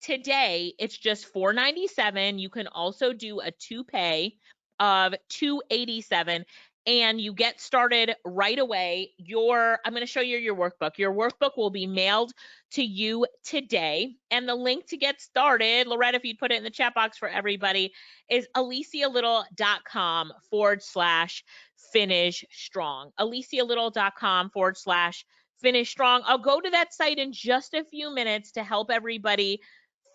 today, it's just $497. You can also do a 2-pay of $287, and you get started right away. I'm going to show you your workbook. Your workbook will be mailed to you today, and the link to get started, Loretta, if you'd put it in the chat box for everybody, is alicialittle.com/finish strong. alicialittle.com/finish strong. I'll go to that site in just a few minutes to help everybody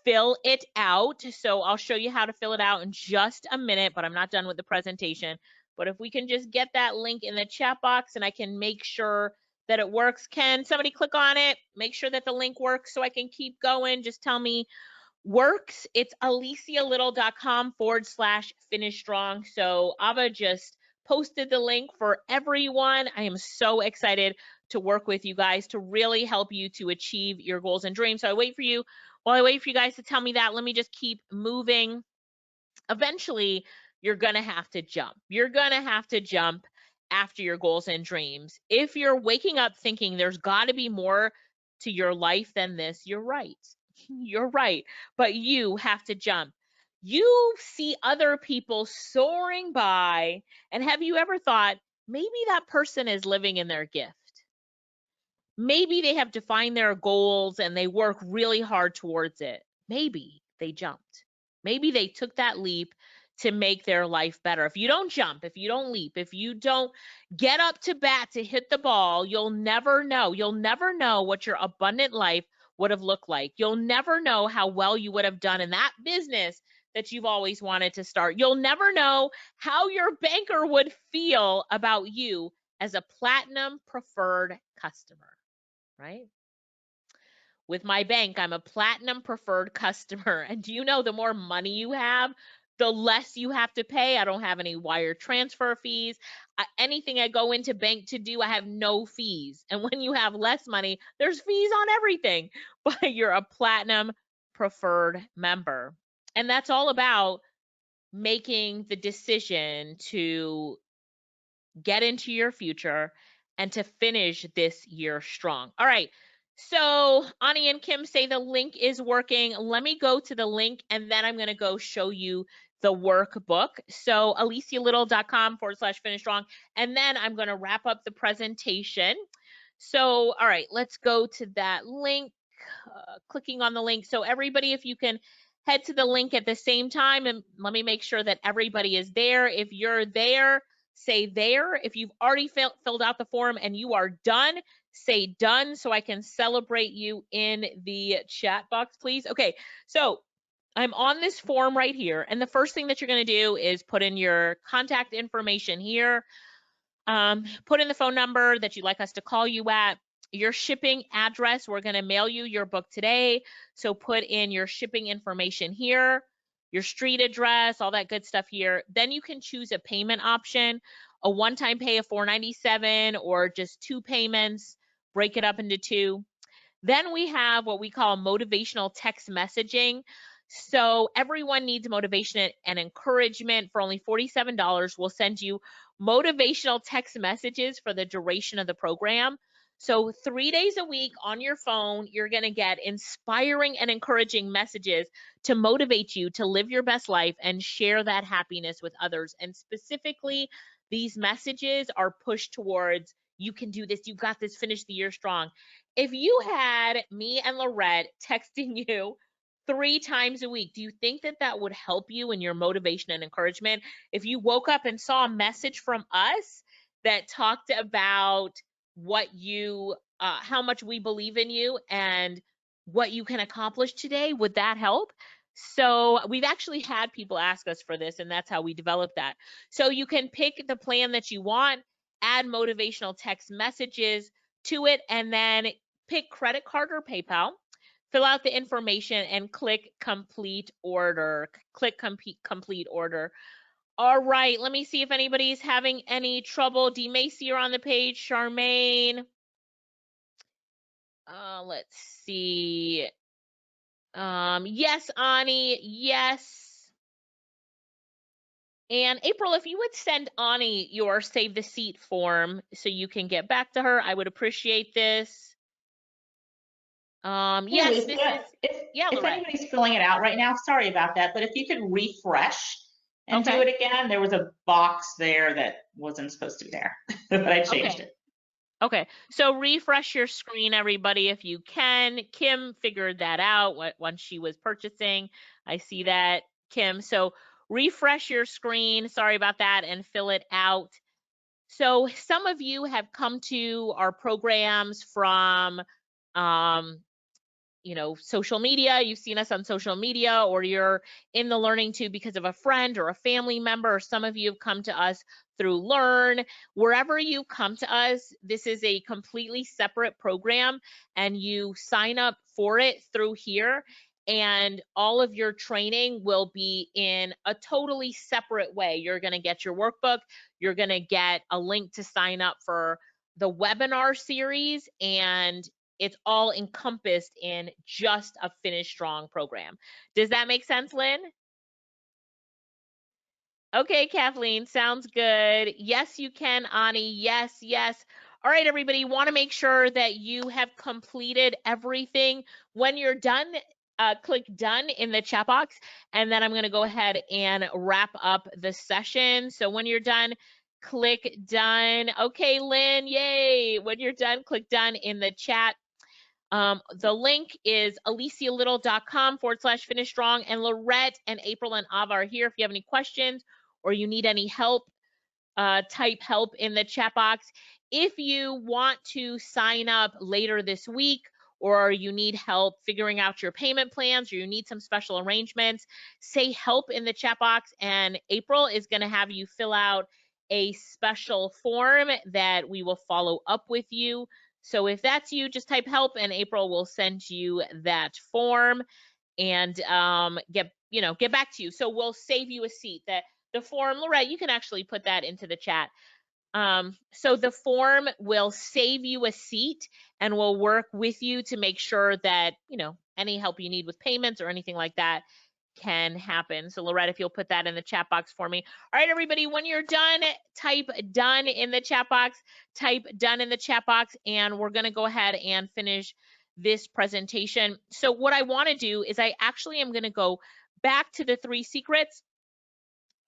fill it out. So I'll show you how to fill it out in just a minute, but I'm not done with the presentation. But if we can just get that link in the chat box and I can make sure that it works. Can somebody click on it? Make sure that the link works so I can keep going. Just tell me works. It's alicialittle.com/finish strong. So Ava just posted the link for everyone. I am so excited to work with you guys to really help you to achieve your goals and dreams. So while I wait for you guys to tell me that, let me just keep moving. Eventually, you're going to have to jump. You're going to have to jump after your goals and dreams. If you're waking up thinking there's got to be more to your life than this, you're right. You're right. But you have to jump. You see other people soaring by, and have you ever thought, maybe that person is living in their gift? Maybe they have defined their goals and they work really hard towards it. Maybe they jumped. Maybe they took that leap to make their life better. If you don't jump, if you don't leap, if you don't get up to bat to hit the ball, you'll never know. You'll never know what your abundant life would have looked like. You'll never know how well you would have done in that business that you've always wanted to start. You'll never know how your banker would feel about you as a platinum preferred customer. Right? With my bank, I'm a platinum preferred customer. And do you know the more money you have, the less you have to pay. I don't have any wire transfer fees. Anything I go into bank to do, I have no fees. And when you have less money, there's fees on everything, but you're a platinum preferred member. And that's all about making the decision to get into your future and to finish this year strong. All right. So Ani and Kim say the link is working. Let me go to the link and then I'm going to go show you the workbook. So alicialittle.com/finish strong. And then I'm going to wrap up the presentation. So, all right, let's go to that link, clicking on the link. So everybody, if you can head to the link at the same time, and let me make sure that everybody is there. If you're there, say there. If you've already filled out the form and you are done, say done so I can celebrate you in the chat box, please. Okay, so I'm on this form right here, and the first thing that you're going to do is put in your contact information here. Put in the phone number that you'd like us to call you at, your shipping address. We're going to mail you your book today, so put in your shipping information here, your street address, all that good stuff here. Then you can choose a payment option, a one-time pay of $497 or just 2 payments, break it up into 2. Then we have what we call motivational text messaging. So everyone needs motivation and encouragement. For only $47, we'll send you motivational text messages for the duration of the program. So 3 days a week on your phone, you're going to get inspiring and encouraging messages to motivate you to live your best life and share that happiness with others. And specifically, these messages are pushed towards, you can do this, you got this, finish the year strong. If you had me and Lorette texting you 3 times a week, do you think that that would help you in your motivation and encouragement? If you woke up and saw a message from us that talked about what you, how much we believe in you and what you can accomplish today, would that help? So we've actually had people ask us for this, and that's how we developed that. So you can pick the plan that you want, add motivational text messages to it, and then pick credit card or PayPal. Fill out the information and click complete order. Click complete order. All right, let me see if anybody's having any trouble. D. Macy, you're on the page. Charmaine. Let's see. Yes, Ani, yes. And April, if you would send Ani your save the seat form so you can get back to her, I would appreciate this. Yes, this is, yeah, if anybody's filling it out right now, sorry about that, but if you could refresh and do it again, there was a box there that wasn't supposed to be there, but I changed it. Okay, so refresh your screen, everybody, if you can. Kim figured that out once she was purchasing. I see that, Kim. So refresh your screen, sorry about that, and fill it out. So some of you have come to our programs from, you know, social media. You've seen us on social media, or you're in the Learning Tube because of a friend or a family member, or some of you have come to us through Learn. Wherever you come to us, this is a completely separate program, and you sign up for it through here, and all of your training will be in a totally separate way. You're going to get your workbook, you're going to get a link to sign up for the webinar series, and it's all encompassed in just a Finish Strong program. Does that make sense, Lynn? Okay, Kathleen, sounds good. Yes, you can, Ani. Yes, yes. All right, everybody, want to make sure that you have completed everything. When you're done, click done in the chat box, and then I'm going to go ahead and wrap up the session. So when you're done, click done. Okay, Lynn, yay. When you're done, click done in the chat. The link is alicialittle.com/finish strong, and Lorette and April and Ava are here. If you have any questions or you need any help, type help in the chat box. If you want to sign up later this week, or you need help figuring out your payment plans, or you need some special arrangements, say help in the chat box, and April is going to have you fill out a special form that we will follow up with you. So if that's you, just type help and April will send you that form and get get back to you. So we'll save you a seat. The form, Lorette, you can actually put that into the chat. So the form will save you a seat and will work with you to make sure that, any help you need with payments or anything like that can happen. So Lorette, if you'll put that in the chat box for me. All right, everybody, when you're done, type done in the chat box, and we're going to go ahead and finish this presentation. So what I want to do is I actually am going to go back to the 3 secrets.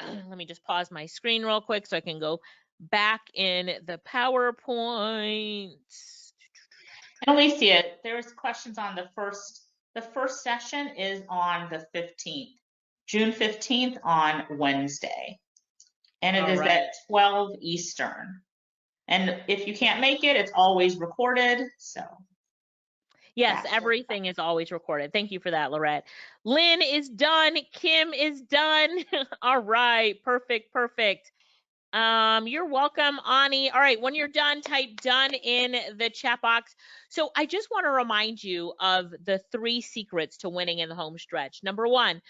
Let me just pause my screen real quick so I can go back in the PowerPoint. And Alicia, there's questions on the first session is on the 15th, June 15th on Wednesday. And it is at 12 Eastern. And if you can't make it, it's always recorded. So yes, everything is always recorded. Thank you for that, Lorette. Lynn is done. Kim is done. All right, perfect. You're welcome, Ani. All right, when you're done, type done in the chat box. So I just want to remind you of the 3 secrets to winning in the home stretch. Number 1,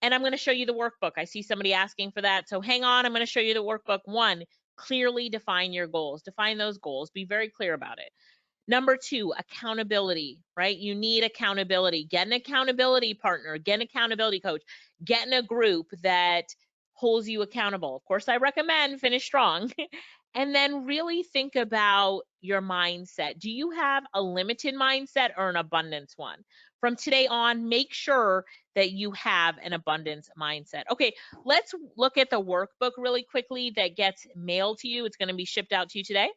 and I'm going to show you the workbook. I see somebody asking for that. So hang on, I'm going to show you the workbook. 1, clearly define your goals. Define those goals. Be very clear about it. Number 2, accountability, right? You need accountability. Get an accountability partner, get an accountability coach, get in a group that holds you accountable. Of course, I recommend Finish Strong. And then really think about your mindset. Do you have a limited mindset or an abundance one? From today on, make sure that you have an abundance mindset. Okay, let's look at the workbook really quickly that gets mailed to you. It's going to be shipped out to you today.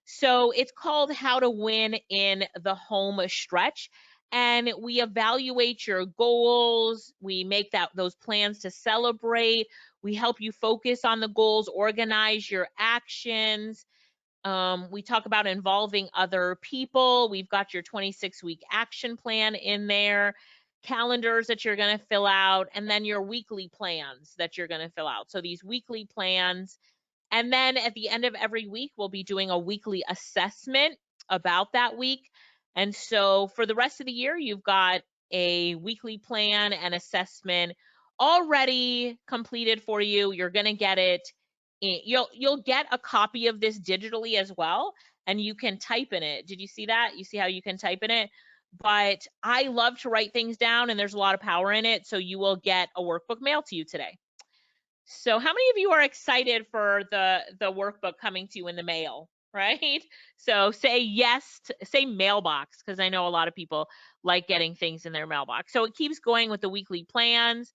So it's called How to Win in the Home Stretch. And we evaluate your goals. We make those plans to celebrate. We help you focus on the goals, organize your actions. We talk about involving other people. We've got your 26-week action plan in there, calendars that you're going to fill out, and then your weekly plans that you're going to fill out. So these weekly plans. And then at the end of every week, we'll be doing a weekly assessment about that week. And so for the rest of the year, you've got a weekly plan and assessment already completed for you. You're going to get it. You'll get a copy of this digitally as well, and you can type in it. Did you see that? You see how you can type in it? But I love to write things down, and there's a lot of power in it. So you will get a workbook mailed to you today. So how many of you are excited for the workbook coming to you in the mail, right? So say yes, say mailbox, because I know a lot of people like getting things in their mailbox. So it keeps going with the weekly plans.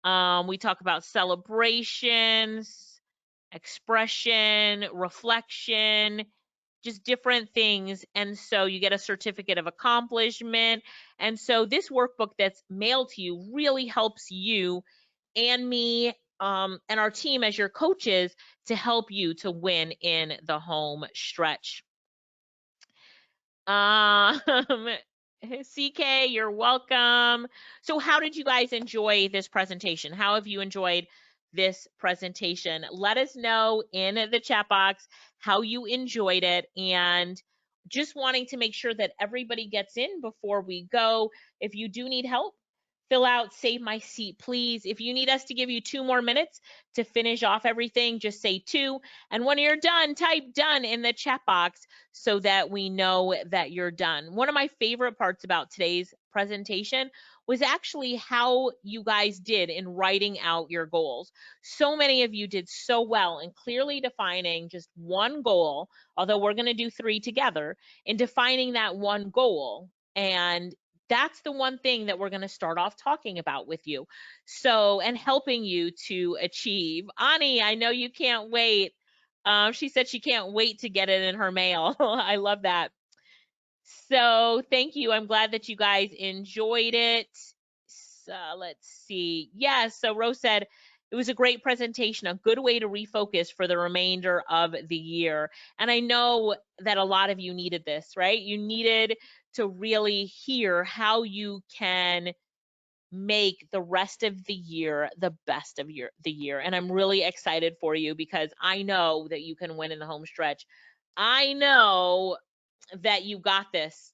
We talk about celebrations, expression, reflection, just different things. And so you get a certificate of accomplishment. And so this workbook that's mailed to you really helps you and me and our team as your coaches to help you to win in the home stretch. CK, you're welcome. So how did you guys enjoy this presentation? How have you enjoyed this presentation? Let us know in the chat box how you enjoyed it, and just wanting to make sure that everybody gets in before we go. If you do need help, fill out Save My Seat, please. If you need us to give you 2 more minutes to finish off everything, just say 2. And when you're done, type done in the chat box so that we know that you're done. One of my favorite parts about today's presentation was actually how you guys did in writing out your goals. So many of you did so well in clearly defining just one goal, although we're going to do 3 together, in defining that one goal. And that's the one thing that we're going to start off talking about with you. So, and helping you to achieve. Ani, I know you can't wait. She said she can't wait to get it in her mail. I love that. So thank you. I'm glad that you guys enjoyed it. So let's see. Yes, so Rose said, it was a great presentation, a good way to refocus for the remainder of the year. And I know that a lot of you needed this, right? You needed to really hear how you can make the rest of the year the best of the year. And I'm really excited for you because I know that you can win in the home stretch. I know that you got this.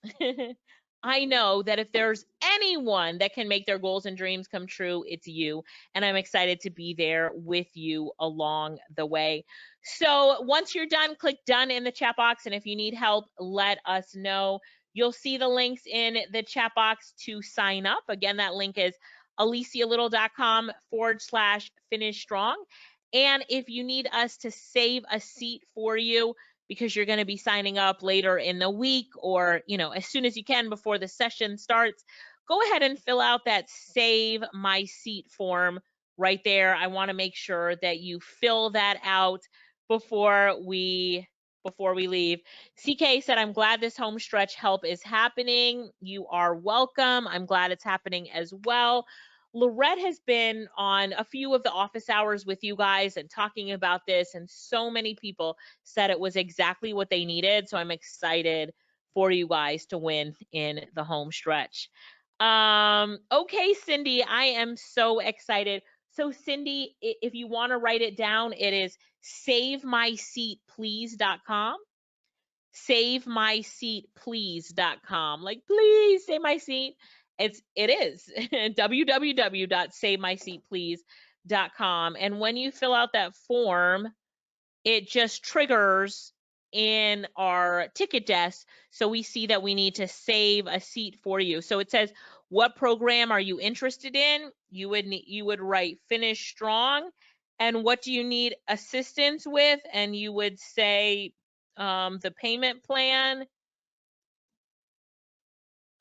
I know that if there's anyone that can make their goals and dreams come true, it's you. And I'm excited to be there with you along the way. So once you're done, click done in the chat box. And if you need help, let us know. You'll see the links in the chat box to sign up. Again, that link is alicialittle.com/finish strong. And if you need us to save a seat for you, because you're going to be signing up later in the week, or, you know, as soon as you can before the session starts, go ahead and fill out that Save My Seat form right there. I want to make sure that you fill that out before we leave. CK said, I'm glad this home stretch help is happening. You are welcome. I'm glad it's happening as well. Lorette has been on a few of the office hours with you guys and talking about this, and so many people said it was exactly what they needed. So I'm excited for you guys to win in the home stretch. Okay, Cindy, I am so excited. So Cindy, if you want to write it down, it is savemyseatplease.com. savemyseatplease.com. Like, please save my seat. It is www.savemyseatplease.com. And when you fill out that form, it just triggers in our ticket desk. So we see that we need to save a seat for you. So it says, what program are you interested in? You would write Finish Strong. And what do you need assistance with? And you would say the payment plan.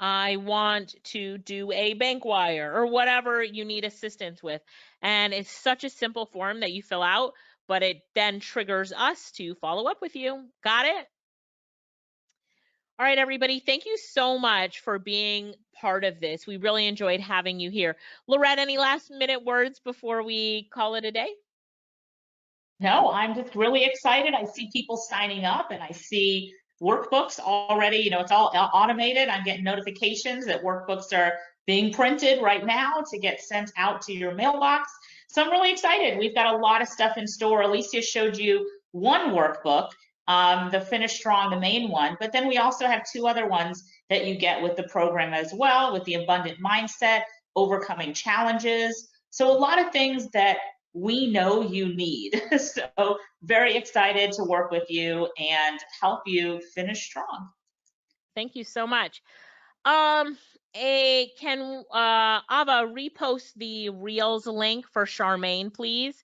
I want to do a bank wire, or whatever you need assistance with. And it's such a simple form that you fill out, but it then triggers us to follow up with you. Got it? All right, everybody, thank you so much for being part of this. We really enjoyed having you here. Lorette, any last minute words before we call it a day? No, I'm just really excited. I see people signing up, and I see workbooks already. You know, it's all automated. I'm getting notifications that workbooks are being printed right now to get sent out to your mailbox. So I'm really excited. We've got a lot of stuff in store. Alicia showed you one workbook, the Finish Strong, the main one, but then we also have two other ones that you get with the program as well, with the Abundant Mindset, Overcoming Challenges. So a lot of things that we know you need. So very excited to work with you and help you finish strong. Thank you so much. Can Ava repost the Reels link for Charmaine, please?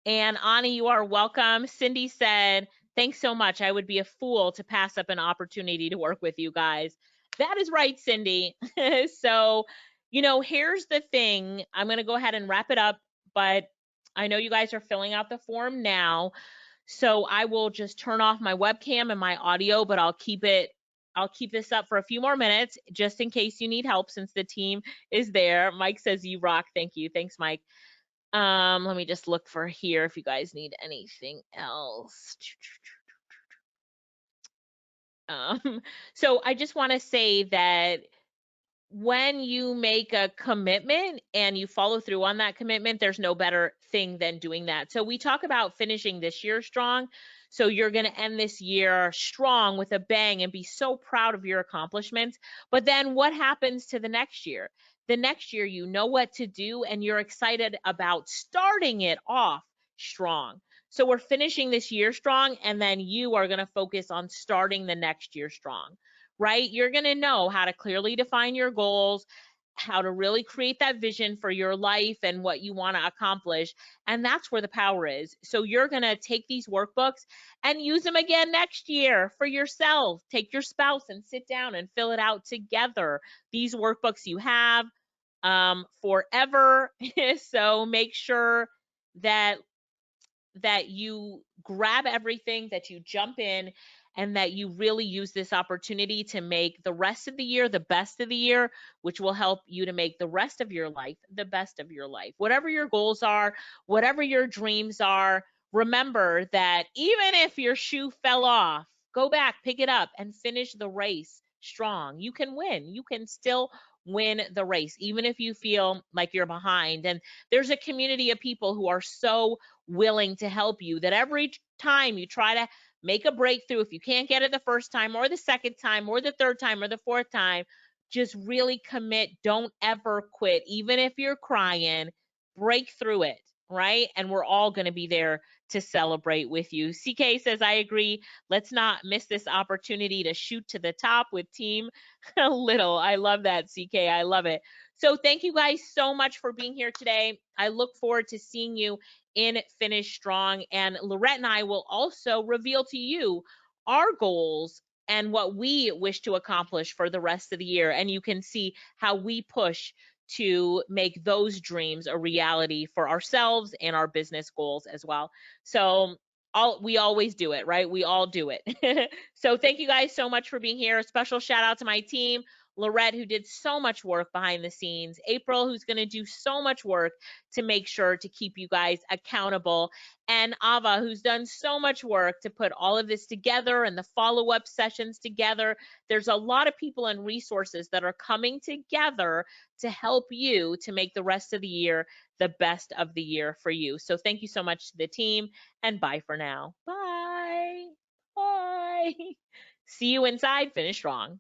And Ani, you are welcome. Cindy said, thanks so much. I would be a fool to pass up an opportunity to work with you guys. That is right, Cindy. So, you know, here's the thing. I'm going to go ahead and wrap it up, but I know you guys are filling out the form now. So I will just turn off my webcam and my audio, but I'll keep this up for a few more minutes just in case you need help, since the team is there. Mike says you rock. Thank you. Thanks, Mike. Let me just look for here if you guys need anything else. So I just want to say that when you make a commitment and you follow through on that commitment, there's no better thing than doing that. So we talk about finishing this year strong. So you're going to end this year strong with a bang and be so proud of your accomplishments. But then what happens to the next year? The next year, you know what to do, and you're excited about starting it off strong. So we're finishing this year strong, and then you are going to focus on starting the next year strong. Right? You're going to know how to clearly define your goals, how to really create that vision for your life and what you want to accomplish. And that's where the power is. So you're going to take these workbooks and use them again next year for yourself. Take your spouse and sit down and fill it out together. These workbooks you have forever. So make sure that you grab everything, that you jump in, and that you really use this opportunity to make the rest of the year the best of the year, which will help you to make the rest of your life the best of your life. Whatever your goals are, whatever your dreams are, remember that even if your shoe fell off, go back, pick it up, and finish the race strong. You can win. You can still win the race, even if you feel like you're behind. And there's a community of people who are so willing to help you that every time you try to make a breakthrough, if you can't get it the first time or the second time or the third time or the fourth time, just really commit. Don't ever quit. Even if you're crying, break through it, right? And we're all going to be there to celebrate with you. CK says, I agree. Let's not miss this opportunity to shoot to the top with Team Little. I love that, CK. I love it. So thank you guys so much for being here today. I look forward to seeing you in Finish Strong. And Lorette and I will also reveal to you our goals and what we wish to accomplish for the rest of the year. And you can see how we push to make those dreams a reality for ourselves and our business goals as well. So we always do it, right? We all do it. So thank you guys so much for being here. A special shout out to my team, Lorette, who did so much work behind the scenes, April, who's going to do so much work to make sure to keep you guys accountable, and Ava, who's done so much work to put all of this together and the follow-up sessions together. There's a lot of people and resources that are coming together to help you to make the rest of the year the best of the year for you. So thank you so much to the team, and bye for now. Bye. Bye. See you inside Finish Strong.